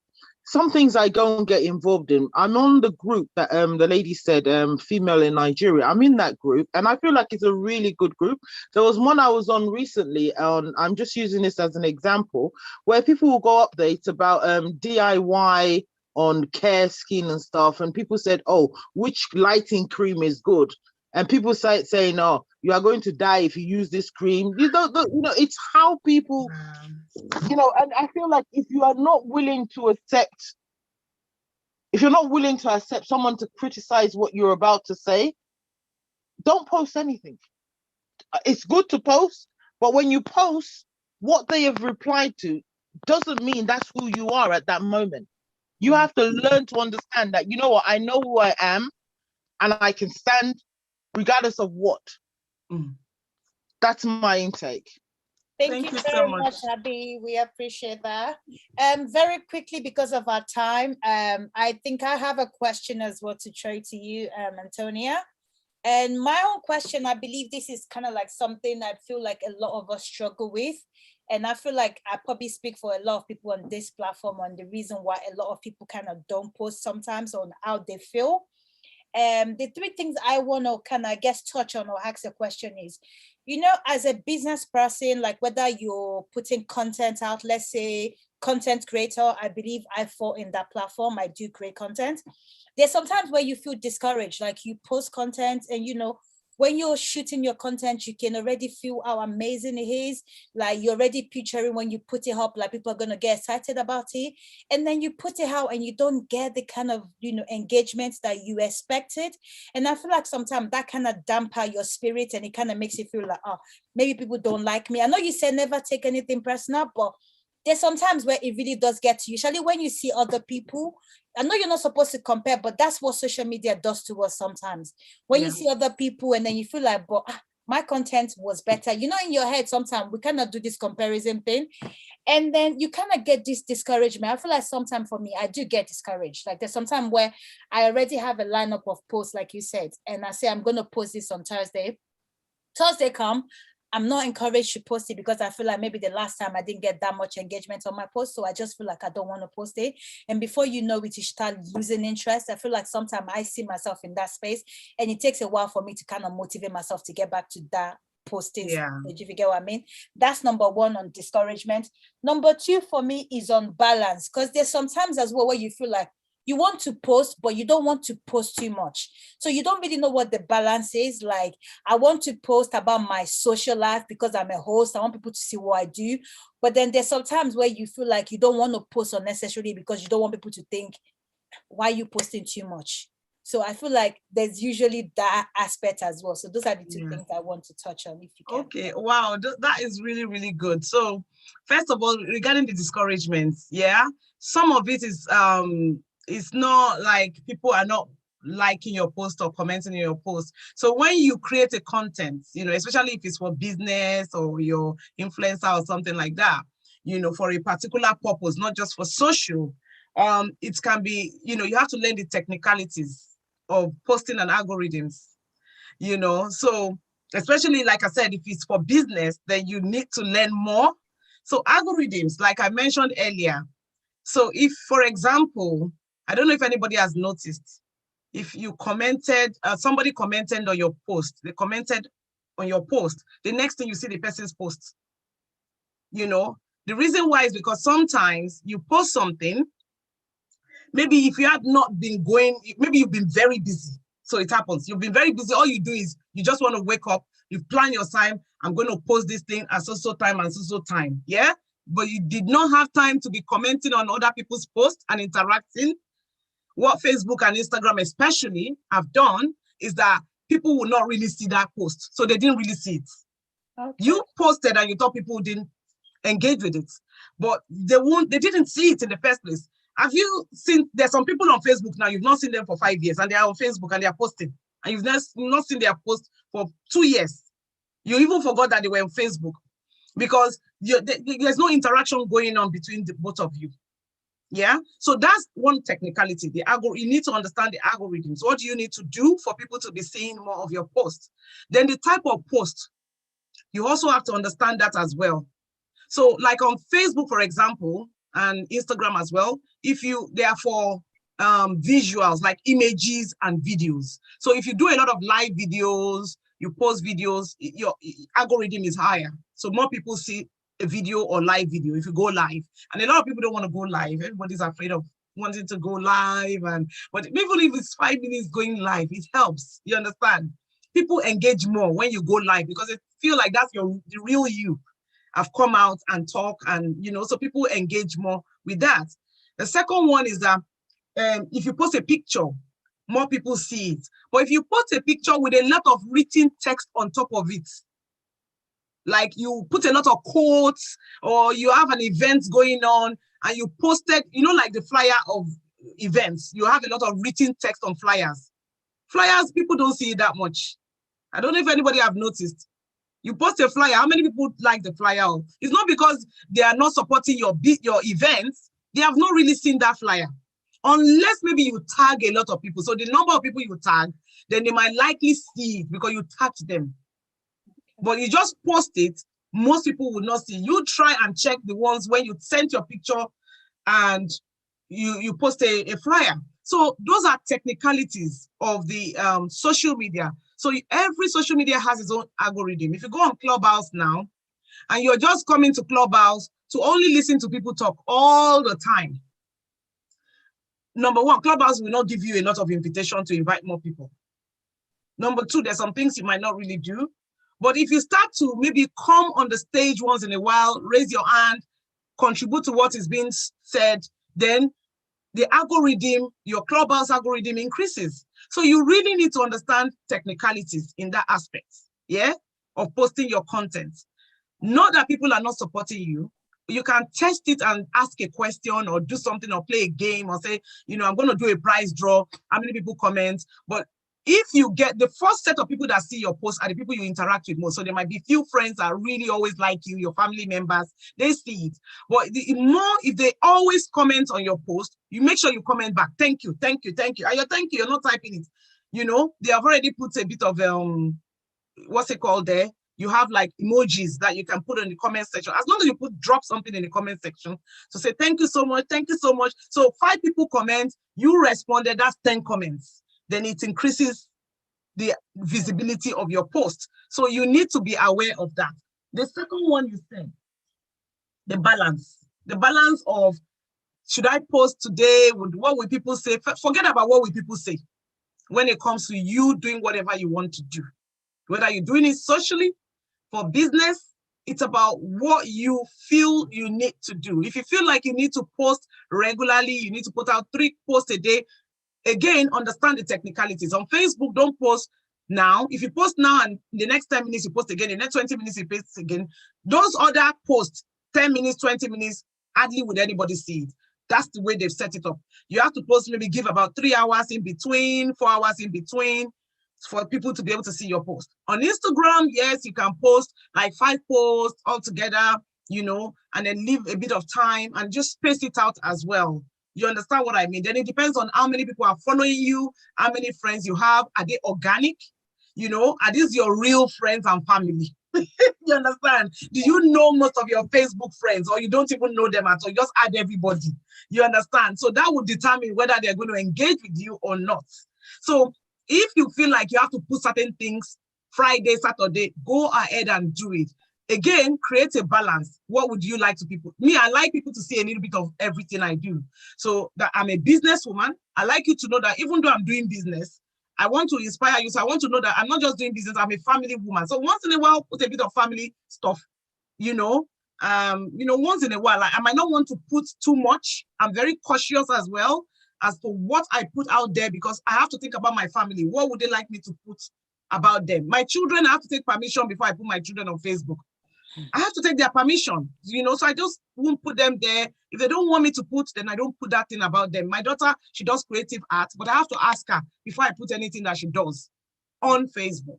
S4: Some things I go and get involved in. I'm on the group that the lady said, female in Nigeria. I'm in that group, and I feel like it's a really good group. There was one I was on recently, I'm just using this as an example, where people will go up there. It's about DIY on care skin and stuff, and people said, oh, which lighting cream is good? And people saying, oh, you are going to die if you use this cream. You don't, it's how people, and I feel like if you're not willing to accept someone to criticize what you're about to say, don't post anything. It's good to post, but when you post, what they have replied to doesn't mean that's who you are at that moment. You have to learn to understand that, you know what, I know who I am, and I can stand regardless of what. That's my intake.
S2: Thank you very much, Abby. We appreciate that. Very quickly, because of our time, I think I have a question as well to throw to you, Antonia. And my own question, I believe this is kind of like something I feel like a lot of us struggle with. And I feel like I probably speak for a lot of people on this platform on the reason why a lot of people kind of don't post sometimes on how they feel. The three things I want to kind of, I guess, touch on or ask a question is, as a business person, like whether you're putting content out, let's say content creator, I believe I fall in that platform. I do create content. There's sometimes where you feel discouraged, like you post content and, when you're shooting your content, you can already feel how amazing it is. Like you're already picturing when you put it up, like people are going to get excited about it. And then you put it out and you don't get the kind of, engagement that you expected. And I feel like sometimes that kind of damper your spirit and it kind of makes you feel like, oh, maybe people don't like me. I know you said never take anything personal, but there's sometimes where it really does get to you. Usually when you see other people, I know you're not supposed to compare, but that's what social media does to us sometimes. When you see other people and then you feel like, but my content was better. In your head, sometimes we kind of do this comparison thing. And then you kind of get this discouragement. I feel like sometimes for me, I do get discouraged. Like there's sometimes where I already have a lineup of posts, like you said, and I say, I'm going to post this on Thursday. Thursday come, I'm not encouraged to post it because I feel like maybe the last time I didn't get that much engagement on my post. So I just feel like I don't want to post it. And before you know it, you start losing interest. I feel like sometimes I see myself in that space and it takes a while for me to kind of motivate myself to get back to that posting. If you get what I mean. That's number one on discouragement. Number two for me is on balance, because there's sometimes as well where you feel like you want to post, but you don't want to post too much. So you don't really know what the balance is. Like, I want to post about my social life because I'm a host. I want people to see what I do. But then there's sometimes where you feel like you don't want to post unnecessarily because you don't want people to think, why are you posting too much? So I feel like there's usually that aspect as well. So those are the two things I want to touch on, if you can.
S1: Okay, wow, that is really, really good. So first of all, regarding the discouragement, some of it is it's not like people are not liking your post or commenting on your post. So when you create a content, especially if it's for business or your influencer or something like that, for a particular purpose, not just for social, it can be, you have to learn the technicalities of posting and algorithms, so especially, like I said, if it's for business, then you need to learn more. So algorithms, like I mentioned earlier. So if, for example, I don't know if anybody has noticed, if you commented, somebody commented on your post, they commented on your post, the next thing you see the person's post. The reason why is because sometimes you post something, maybe if you have not been going, maybe you've been very busy. So it happens. You've been very busy. All you do is you just want to wake up, you plan your time, I'm going to post this thing at so time and so time. Yeah. But you did not have time to be commenting on other people's posts and interacting. What Facebook and Instagram especially have done is that people will not really see that post. So they didn't really see it. Okay. You posted and you thought people didn't engage with it, but they didn't see it in the first place. Have you seen, there's some people on Facebook now, you've not seen them for 5 years and they are on Facebook and they are posting, and you've not seen their post for 2 years. You even forgot that they were on Facebook because there's no interaction going on between the both of you. Yeah, so that's one technicality. You need to understand the algorithms. What do you need to do for people to be seeing more of your posts? Then the type of post. You also have to understand that as well. So like on Facebook, for example, and Instagram as well, they are for visuals like images and videos. So if you do a lot of live videos, you post videos, your algorithm is higher. So more people see a video or live video if you go live. And a lot of people don't want to go live. Everybody's afraid of wanting to go live. But even if it's 5 minutes going live, it helps. You understand? People engage more when you go live because they feel like that's the real you. I've come out and talk, and so people engage more with that. The second one is that if you post a picture, more people see it. But if you post a picture with a lot of written text on top of it, like you put a lot of quotes, or you have an event going on and you posted, like the flyer of events, you have a lot of written text on flyers. Flyers, people don't see it that much. I don't know if anybody have noticed. You post a flyer, how many people like the flyer? It's not because they are not supporting your events. They have not really seen that flyer. Unless maybe you tag a lot of people. So the number of people you tag, then they might likely see it because you tagged them. But you just post it, most people will not see. You try and check the ones when you send your picture and you post a flyer. So those are technicalities of the social media. So every social media has its own algorithm. If you go on Clubhouse now, and you're just coming to Clubhouse to only listen to people talk all the time, number one, Clubhouse will not give you a lot of invitation to invite more people. Number two, there's some things you might not really do. But if you start to maybe come on the stage once in a while, raise your hand, contribute to what is being said, then the algorithm, your Clubhouse algorithm increases. So you really need to understand technicalities in that aspect, of posting your content. Not that people are not supporting you. You can test it and ask a question or do something or play a game or say, I'm going to do a prize draw. How many people comment? But if you get the first set of people that see your post are the people you interact with most. So there might be few friends that really always like you, your family members, they see it. But if they always comment on your post, you make sure you comment back. Thank you, thank you, thank you. And thank you, you're not typing it. They have already put a bit of, what's it called there? You have like emojis that you can put in the comment section. As long as you drop something in the comment section to say, thank you so much, thank you so much. So 5 people comment, you responded, that's 10 comments. Then it increases the visibility of your post. So you need to be aware of that. The second one you said, the balance. The balance of, should I post today? What will people say? Forget about what will people say when it comes to you doing whatever you want to do. Whether you're doing it socially, for business, it's about what you feel you need to do. If you feel like you need to post regularly, you need to put out 3 posts a day, again, understand the technicalities. On Facebook, don't post now. If you post now and the next 10 minutes you post again, the next 20 minutes you post again, those other posts, 10 minutes, 20 minutes, hardly would anybody see it. That's the way they've set it up. You have to post, maybe give about 3 hours in between, 4 hours in between for people to be able to see your post. On Instagram, yes, you can post like 5 posts all together, and then leave a bit of time and just space it out as well. You understand what I mean? Then it depends on how many people are following you, how many friends you have. Are they organic? Are these your real friends and family? You understand? Do you know most of your Facebook friends, or you don't even know them at all? You just add everybody. You understand? So that would determine whether they're going to engage with you or not. So if you feel like you have to put certain things Friday, Saturday, go ahead and do it. Again, create a balance. What would you like to people? Me, I like people to see a little bit of everything I do. So that I'm a businesswoman. I like you to know that even though I'm doing business, I want to inspire you. So I want to know that I'm not just doing business, I'm a family woman. So once in a while, put a bit of family stuff, once in a while. I might not want to put too much. I'm very cautious as well as to what I put out there, because I have to think about my family. What would they like me to put about them? My children, I have to take permission before I put my children on Facebook. I have to take their permission, so I just won't put them there. If they don't want me to put, then I don't put that thing about them. My daughter, she does creative art, but I have to ask her before I put anything that she does on Facebook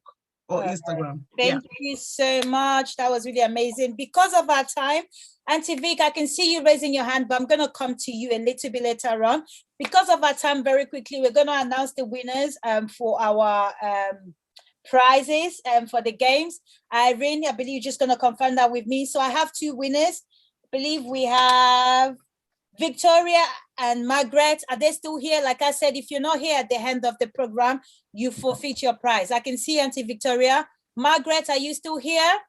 S1: or Instagram.
S2: Thank you so much. That was really amazing. Because of our time, Auntie Vic, I can see you raising your hand, but I'm going to come to you a little bit later on. Because of our time, very quickly, we're going to announce the winners for our prizes for the games. Irene, I believe you're just going to confirm that with me. So I have 2 winners. I believe we have Victoria and Margaret. Are they still here? Like I said, if you're not here at the end of the program, you forfeit your prize. I can see Auntie Victoria. Margaret, are you still here?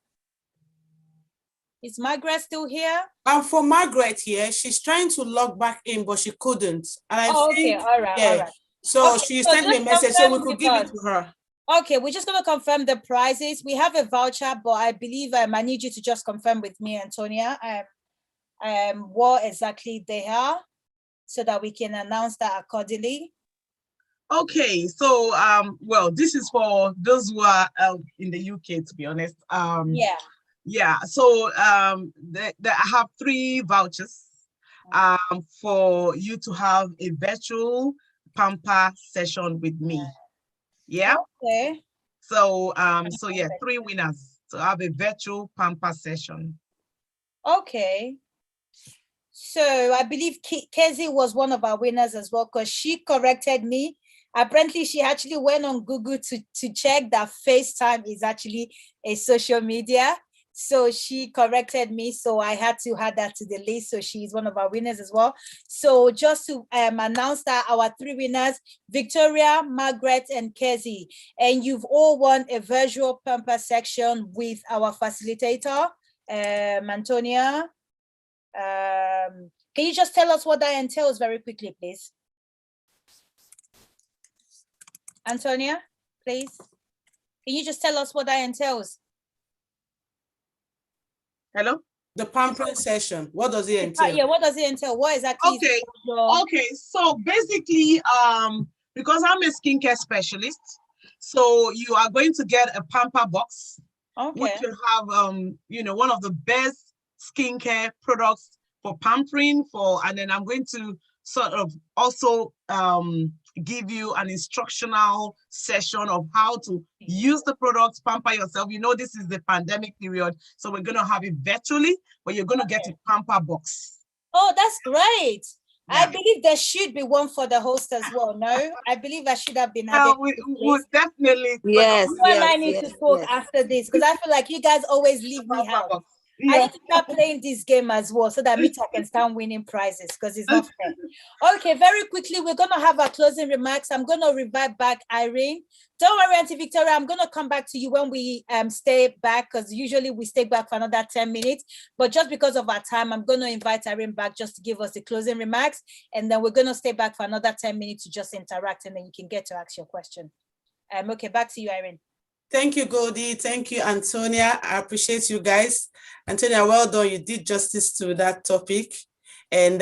S2: Is Margaret still here?
S5: For Margaret here, she's trying to log back in, but she couldn't. And I think,
S2: okay, all right,
S5: yeah.
S2: all right.
S5: So
S2: Okay,
S5: she
S2: so
S5: sent me a
S2: just
S5: message, so we
S2: confirm
S5: could
S2: with
S5: give it
S2: us.
S5: to her.
S2: Okay, we're just going to confirm the prizes. We have a voucher, but I believe I need you to just confirm with me, Antonia, what exactly they are, so that we can announce that accordingly.
S1: Okay, so well, this is for those who are in the UK, to be honest. Yeah. So I have 3 vouchers for you to have a virtual pamper session with me. Yeah.
S2: Okay.
S1: So so yeah, 3 winners to have a virtual pamper session.
S2: Okay. So I believe Kezzy was one of our winners as well, because she corrected me. Apparently, she actually went on Google to check that FaceTime is actually a social media. So she corrected me. So I had to add that to the list. So she's one of our winners as well. So just to announce that our 3 winners, Victoria, Margaret, and Kezzy, and you've all won a virtual pamper section with our facilitator, Antonia. Can you just tell us what that entails very quickly, please? Antonia, please. Can you just tell us what that entails?
S1: Hello?
S5: The pampering session, what does it entail?
S2: Yeah, what does it entail? What exactly?
S1: Okay, so basically, because I'm a skincare specialist, so you are going to get a pamper box, which will have you know, one of the best skincare products for pampering, and then I'm going to sort of also give you an instructional session of how to use the products, pamper yourself. You know, this is the pandemic period, so we're going to have it virtually, but you're going to get a pamper box.
S2: Oh, that's great.
S1: Yeah.
S2: I believe there should be one for the host as well. No, I believe I should have been added.
S1: We definitely.
S3: Yes.
S2: You and I need to talk after this, because I feel like you guys always leave me out.
S1: Yeah.
S2: I need to start playing this game as well, so that I can start winning prizes, because it's not fair. Okay, very quickly, we're going to have our closing remarks. I'm going to revert back Irene. Don't worry, Auntie Victoria, I'm going to come back to you when we stay back, because usually we stay back for another 10 minutes. But just because of our time, I'm going to invite Irene back just to give us the closing remarks. And then we're going to stay back for another 10 minutes to just interact, and then you can get to ask your question. Okay, back to you, Irene.
S5: Thank you, Goldie. Thank you, Antonia. I appreciate you guys. Antonia, well done. You did justice to that topic. And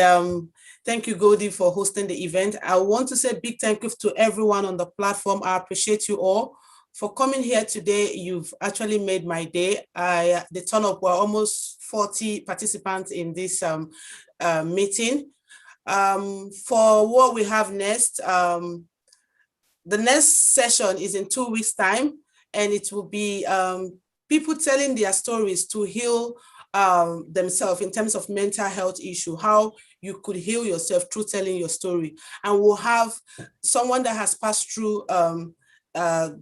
S5: thank you, Goldie, for hosting the event. I want to say a big thank you to everyone on the platform. I appreciate you all for coming here today. You've actually made my day. The turn-up were almost 40 participants in this meeting. For what we have next, the next session is in 2 weeks' time. And it will be people telling their stories to heal themselves in terms of mental health issue, how you could heal yourself through telling your story. And we'll have someone that has passed through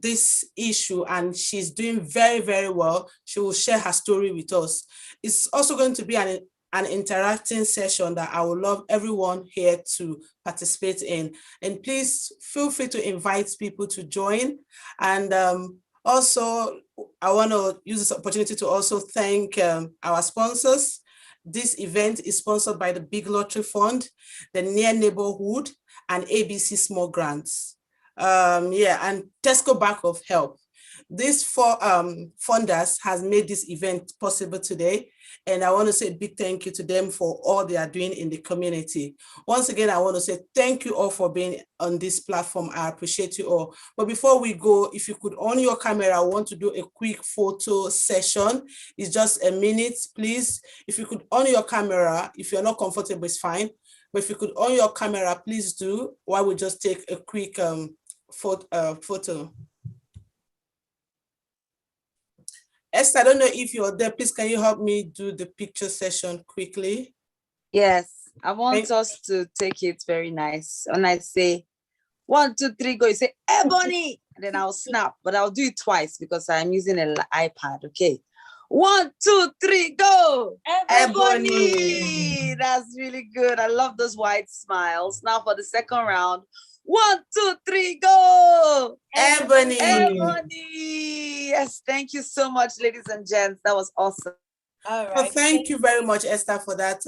S5: this issue, and she's doing very, very well. She will share her story with us. It's also going to be an interacting session that I would love everyone here to participate in. And please feel free to invite people to join. And also, I want to use this opportunity to also thank our sponsors. This event is sponsored by the Big Lottery Fund, the Near Neighborhood, and ABC Small Grants. And Tesco Bank of Help. These 4 funders has made this event possible today. And I want to say a big thank you to them for all they are doing in the community. Once again, I want to say thank you all for being on this platform. I appreciate you all. But before we go, if you could on your camera, I want to do a quick photo session. It's just a minute, please. If you could on your camera, if you're not comfortable, it's fine. But if you could on your camera, please do, while we just take a quick photo. Esther, I don't know if you're there. Please, can you help me do the picture session quickly?
S3: Yes, I want us to take it very nice. When I say 1, 2, 3, go. You say, Ebony. And then I'll snap, but I'll do it twice because I'm using an iPad. Okay. 1, 2, 3, go. Ebony. That's really good. I love those white smiles. Now for the second round. 1, 2, 3, go.
S5: Ebony.
S3: Ebony. Yes, thank you so much, ladies and gents. That was awesome.
S2: All right.
S5: Well, thank you very much, Esther, for that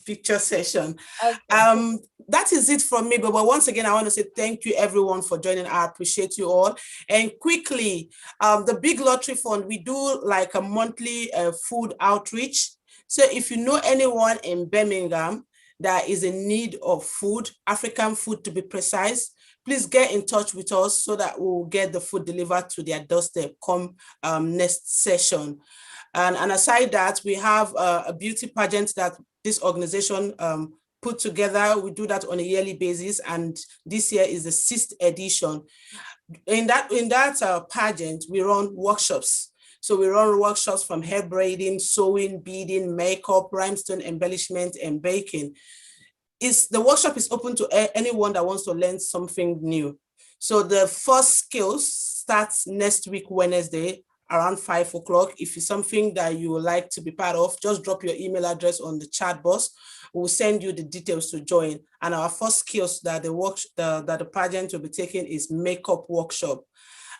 S5: picture session.
S2: Okay.
S5: That is it from me. But once again, I want to say thank you, everyone, for joining. I appreciate you all. And quickly, the Big Lottery Fund, we do like a monthly food outreach. So if you know anyone in Birmingham that is in need of food, African food to be precise, please get in touch with us so that we'll get the food delivered to their doorstep come next session. And aside that, we have a beauty pageant that this organization put together. We do that on a yearly basis, and this year is the 6th edition. In that pageant, we run workshops. So we run workshops from hair braiding, sewing, beading, makeup, rhinestone embellishment, and baking. The workshop is open to anyone that wants to learn something new. So the first skills starts next week, Wednesday, around 5 o'clock. If it's something that you would like to be part of, just drop your email address on the chat box. We'll send you the details to join. And our first skills that the pageant will be taking is makeup workshop.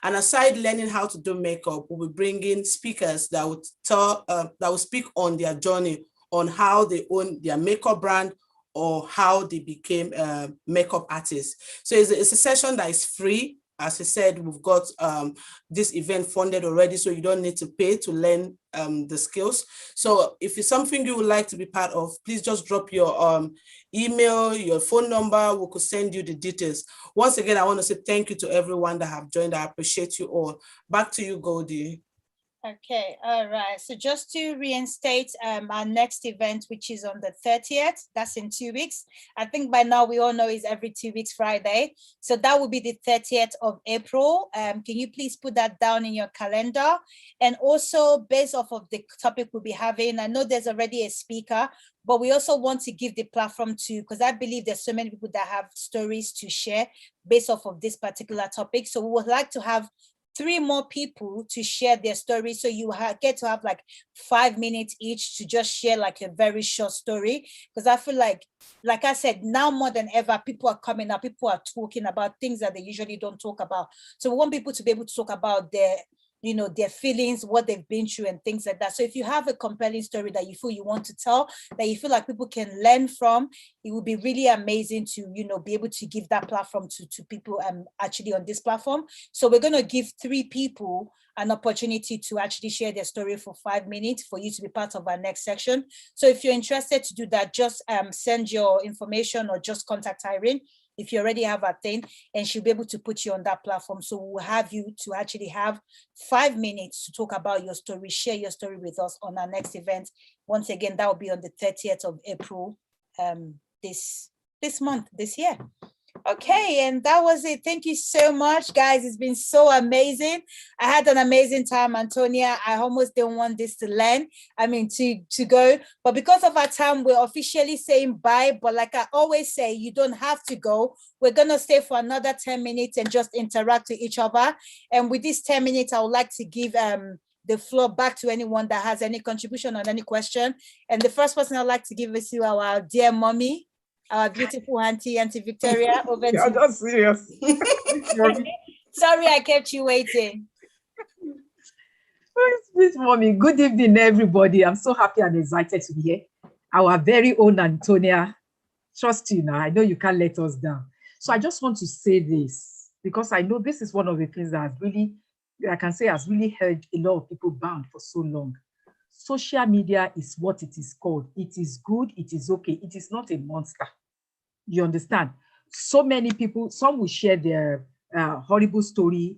S5: And aside learning how to do makeup, we'll be bringing speakers that will speak on their journey, on how they own their makeup brand or how they became makeup artists. So it's a session that is free. As I said, we've got this event funded already, so you don't need to pay to learn the skills. So if it's something you would like to be part of, please just drop your email, your phone number. We could send you the details. Once again, I want to say thank you to everyone that have joined. I appreciate you all. Back to you, Goldie.
S2: Okay, all right. So just to reinstate our next event, which is on the 30th, that's in 2 weeks. I think by now we all know it's every 2 weeks Friday. So that will be the 30th of April. Can you please put that down in your calendar? And also based off of the topic we'll be having, I know there's already a speaker, but we also want to give the platform to, because I believe there's so many people that have stories to share based off of this particular topic. So we would like to have 3 more people to share their story. So you get to have like 5 minutes each to just share like a very short story. Because I feel like I said, now more than ever, people are coming up, people are talking about things that they usually don't talk about. So we want people to be able to talk about their feelings, what they've been through and things like that. So if you have a compelling story that you feel you want to tell, that you feel like people can learn from, it would be really amazing to, be able to give that platform to people actually on this platform. So we're going to give 3 people an opportunity to actually share their story for 5 minutes for you to be part of our next section. So if you're interested to do that, just send your information or just contact Irene if you already have a thing, and she'll be able to put you on that platform. So we'll have you to actually have 5 minutes to talk about your story, share your story with us on our next event. Once again, that will be on the 30th of April this year. Okay, and that was it. Thank you so much, guys. It's been so amazing. I had an amazing time, Antonia. I almost didn't want this to go. But because of our time, we're officially saying bye. But like I always say, you don't have to go. We're going to stay for another 10 minutes and just interact with each other. And with this 10 minutes, I would like to give the floor back to anyone that has any contribution or any question. And the first person I'd like to give is to our dear mommy, our beautiful Auntie Victoria. Over to you.
S6: Just serious.
S2: Sorry, I kept you waiting.
S6: Please, mommy. Good evening, everybody. I'm so happy and excited to be here. Our very own Antonia. Trust you now. I know you can't let us down. So I just want to say this because I know this is one of the things that has really held a lot of people bound for so long. Social media is what it is called. It is good. It is okay. It is not a monster. You understand? So many people, some will share their horrible story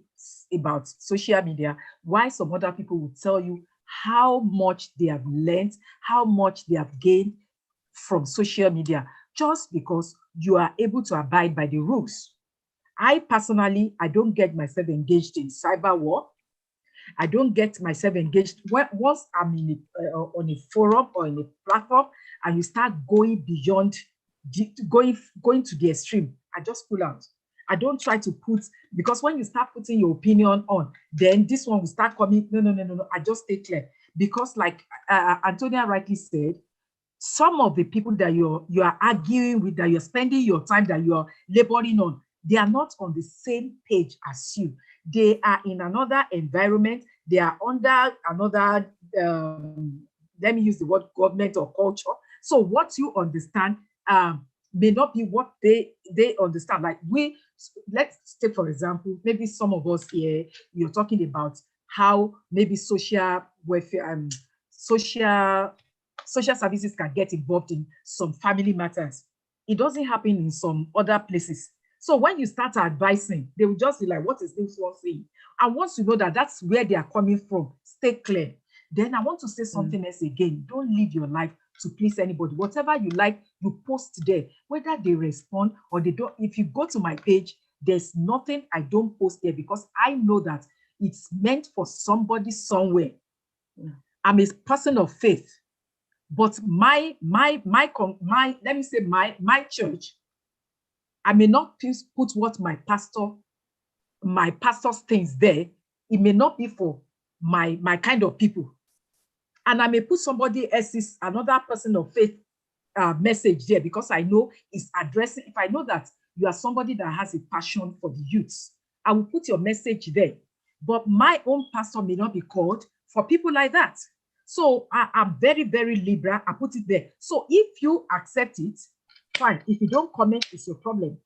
S6: about social media, while some other people will tell you how much they have learned, how much they have gained from social media, just because you are able to abide by the rules. I personally, I don't get myself engaged in cyber war. I don't get myself engaged. Once I'm on a forum or in a platform and you start going beyond, going to the extreme, I just pull out. I don't try to put, because when you start putting your opinion on, then this one will start coming. No. I just stay clear. Because like Antonia rightly said, some of the people that you are arguing with, that you're spending your time, that you're laboring on, they are not on the same page as you. They are in another environment. They are under another, let me use the word government or culture. So what you understand may not be what they understand. Like let's take, for example, maybe some of us here, you're talking about how maybe social welfare, social services can get involved in some family matters. It doesn't happen in some other places. So when you start advising, they will just be like, what is this one saying? And once you know that that's where they are coming from, stay clear. Then I want to say something else again. Don't live your life to please anybody. Whatever you like, you post there. Whether they respond or they don't. If you go to my page, there's nothing I don't post there, because I know that it's meant for somebody somewhere. I'm a person of faith. But my let me say my church, I may not put what my pastor's things there. It may not be for my kind of people. And I may put somebody else's, another person of faith message there, because I know it's addressing, if I know that you are somebody that has a passion for the youths, I will put your message there. But my own pastor may not be called for people like that. So I'm very, very liberal. I put it there. So if you accept it, fine. If you don't comment, it's your problem.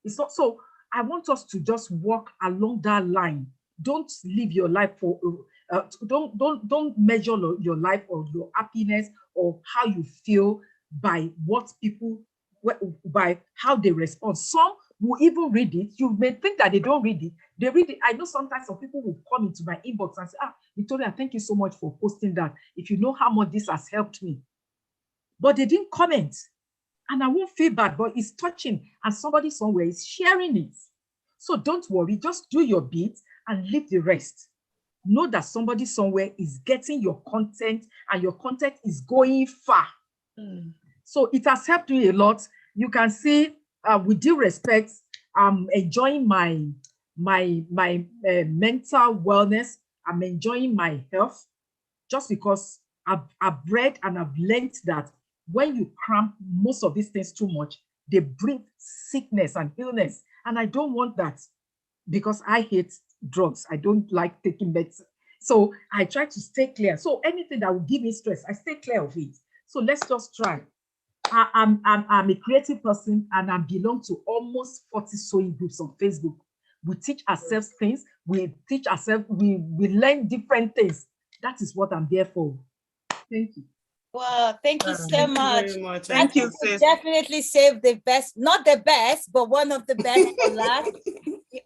S6: It's not. So I want us to just walk along that line. Don't live your life for. Don't measure your life or your happiness or how you feel by what people, by how they respond. Some will even read it. You may think that they don't read it. They read it. I know sometimes some people will come into my inbox and say, Victoria, thank you so much for posting that. If you know how much this has helped me. But they didn't comment. And I won't feel bad, but it's touching. And somebody somewhere is sharing it. So don't worry. Just do your bit and leave the rest. Know that somebody somewhere is getting your content and your content is going far. So it has helped me a lot. You can see, with due respect, I'm enjoying my mental wellness. I'm enjoying my health, just because I've read and I've learned that when you cramp most of these things too much, they bring sickness and illness. And I don't want that, because I hate drugs. I don't like taking medicine. So I try to stay clear. So anything that will give me stress, I stay clear of it. So let's just try. I'm a creative person, and I belong to almost 40 sewing groups on Facebook. We teach ourselves things. We teach ourselves, we learn different things. That is what I'm there for. Thank you.
S2: Wow, thank you so much.
S5: Very much.
S1: Thank you,
S2: We
S1: sis.
S2: definitely saved the best, not the best, but one of the best for last.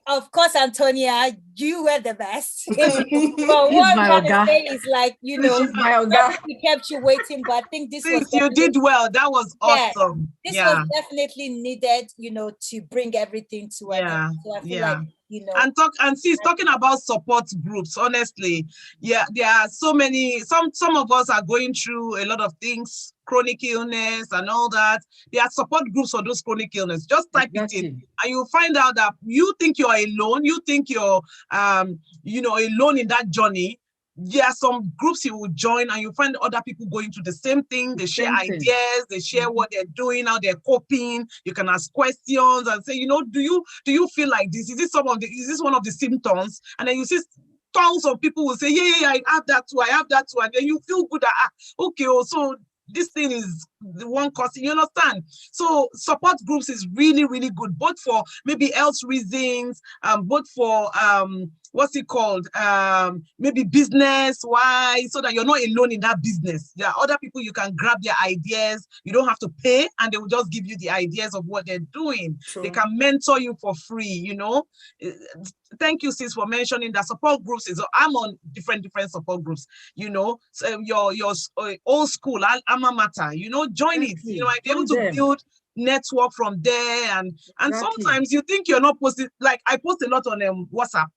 S2: Of course, Antonia, you were the best. But what
S6: my
S2: I'm trying to
S6: Oga.
S2: say is, like,
S6: She's my Oga.
S2: we kept you waiting, but I think this was
S1: Sis, you did well. That was
S2: Yeah.
S1: awesome.
S2: this was definitely needed, to bring everything to an
S1: Yeah,
S2: end. So I feel
S1: yeah.
S2: like,
S1: And sis, talking about support groups, honestly, yeah, there are so many. Some of us are going through a lot of things, chronic illness and all that. There are support groups for those chronic illness. Just type it in, and you'll find out that you think you're alone. You think you're alone in that journey. There are some groups you will join, and you find other people going through the same thing. They share ideas, they share what they're doing, how they're coping. You can ask questions and say, do you feel like this? Is this one of the symptoms? And then you see tons of people will say, yeah, I have that too, and then you feel good that okay, so this thing is the one causing, you understand? So support groups is really, really good, both for maybe health reasons, both for what's it called? Maybe business wise, so that you're not alone in that business. There are other people you can grab their ideas. You don't have to pay, and they will just give you the ideas of what they're doing.
S5: True.
S1: They can mentor you for free, Thank you, sis, for mentioning that support groups I'm on different support groups, so your old school alma mater, join it. I'll be able to build network from there, and sometimes you think you're not posting. Like I post a lot on WhatsApp.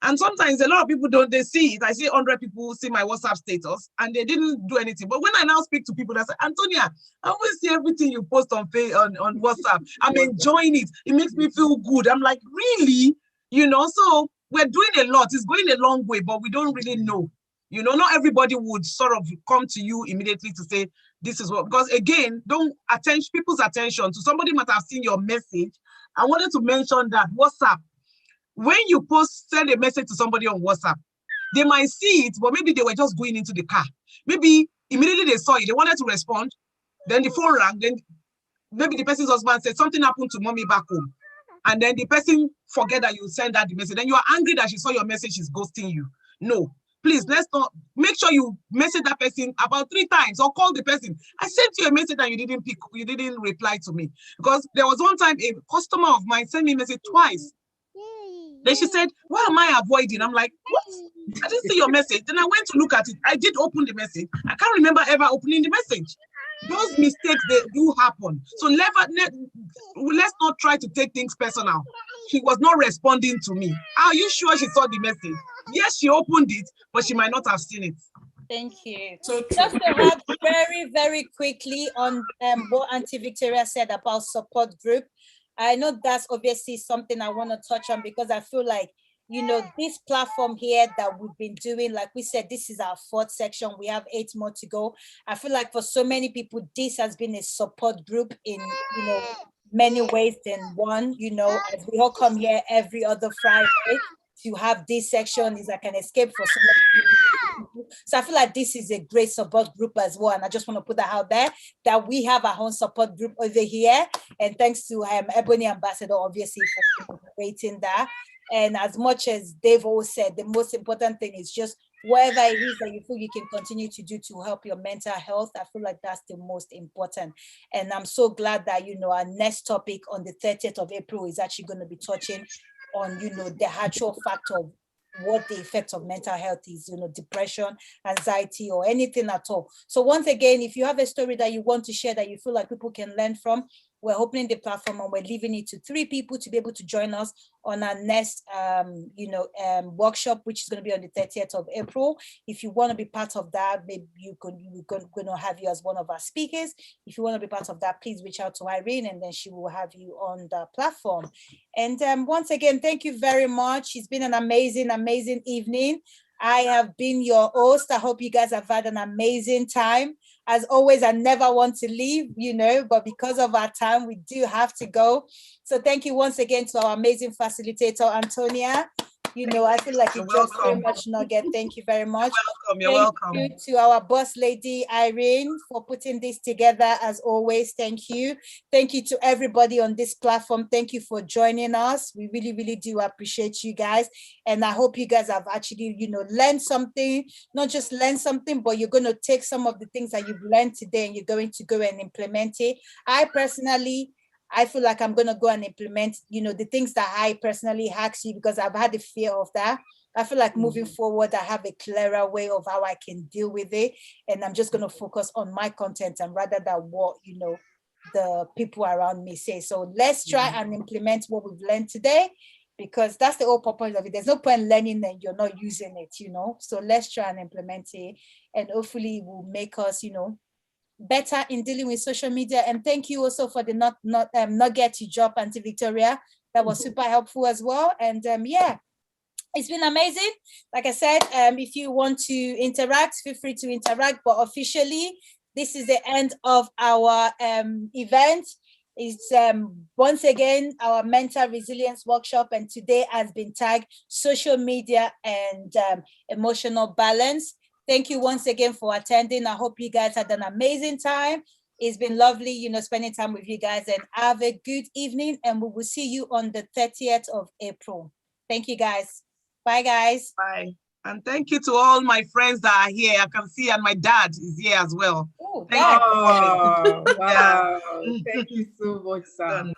S1: And sometimes a lot of people don't, they see it. I see 100 people see my WhatsApp status and they didn't do anything. But when I now speak to people, they say, Antonia, I always see everything you post on WhatsApp. I'm enjoying it. It makes me feel good. I'm like, really? You know, so we're doing a lot. It's going a long way, but we don't really know. You know, not everybody would sort of come to you immediately to say, this is what, because again, don't attach people's attention to somebody might have seen your message. I wanted to mention that WhatsApp, when you send a message to somebody on WhatsApp, they might see it, but maybe they were just going into the car. Maybe immediately they saw it, they wanted to respond, then the phone rang, then maybe the person's husband said something happened to mommy back home. And then the person forget that you sent that the message. Then you are angry that she saw your message, she's ghosting you. No, please, let's not, make sure you message that person about 3 times or call the person. I sent you a message and you didn't reply to me. Because there was one time a customer of mine sent me a message twice. Then she said, why am I avoiding? I'm like, what? I didn't see your message. Then I went to look at it. I did open the message. I can't remember ever opening the message. Those mistakes, they do happen. So let's not try to take things personal. She was not responding to me. Are you sure she saw the message? Yes, she opened it, but she might not have seen it.
S2: Thank you.
S5: So true.
S2: Just to add very, very quickly on what Auntie Victoria said about support group. I know that's obviously something I want to touch on because I feel like, you know, this platform here that we've been doing, like we said, this is our 4th section. We have 8 more to go. I feel like for so many people, this has been a support group in, you know, many ways than one, you know, as we all come here every other Friday to have this section is like an escape for so many people. So I feel like this is a great support group as well. And I just want to put that out there that we have our own support group over here. And thanks to Ebony Ambassador, obviously, for creating that. And as much as Dave always said, the most important thing is just whatever it is that you feel you can continue to do to help your mental health. I feel like that's the most important. And I'm so glad that, you know, our next topic on the 30th of April is actually going to be touching on, you know, the actual fact of what the effect of mental health is, you know, depression, anxiety, or anything at all. So once again, if you have a story that you want to share that you feel like people can learn from, we're opening the platform and we're leaving it to 3 people to be able to join us on our next, workshop, which is going to be on the 30th of April. If you want to be part of that, maybe we're going to have you as one of our speakers. If you want to be part of that, please reach out to Irene and then she will have you on the platform. And once again, thank you very much. It's been an amazing, amazing evening. I have been your host. I hope you guys have had an amazing time. As always, I never want to leave, you know, but because of our time, we do have to go. So thank you once again to our amazing facilitator, Antonia. You know, I feel like you dropped very much nugget. Thank you very much.
S1: You're welcome.
S2: Thank you to our boss lady, Irene, for putting this together as always. Thank you. Thank you to everybody on this platform. Thank you for joining us. We really, really do appreciate you guys. And I hope you guys have actually, you know, learned something, not just learn something, but you're going to take some of the things that you've learned today and you're going to go and implement it. I feel like I'm going to go and implement, you know, the things that I personally ask you because I've had the fear of that. I feel like moving forward, I have a clearer way of how I can deal with it. And I'm just going to focus on my content and rather than what, you know, the people around me say. So let's try and implement what we've learned today because that's the whole purpose of it. There's no point learning and you're not using it, you know. So let's try and implement it and hopefully it will make us, you know, better in dealing with social media. And thank you also for the nugget you drop, Auntie Victoria. That was super helpful as well. And yeah, it's been amazing. Like I said, if you want to interact, feel free to interact. But officially, this is the end of our event. It's once again our mental resilience workshop, and today has been tagged social media and emotional balance. Thank you once again for attending. I hope you guys had an amazing time. It's been lovely, you know, spending time with you guys, and have a good evening. And we will see you on the 30th of April. Thank you, guys. Bye, guys.
S1: Bye. And thank you to all my friends that are here. I can see, and my dad is here as well.
S2: Oh,
S1: Thank you for coming.
S6: Wow. Thank you so much, Sam.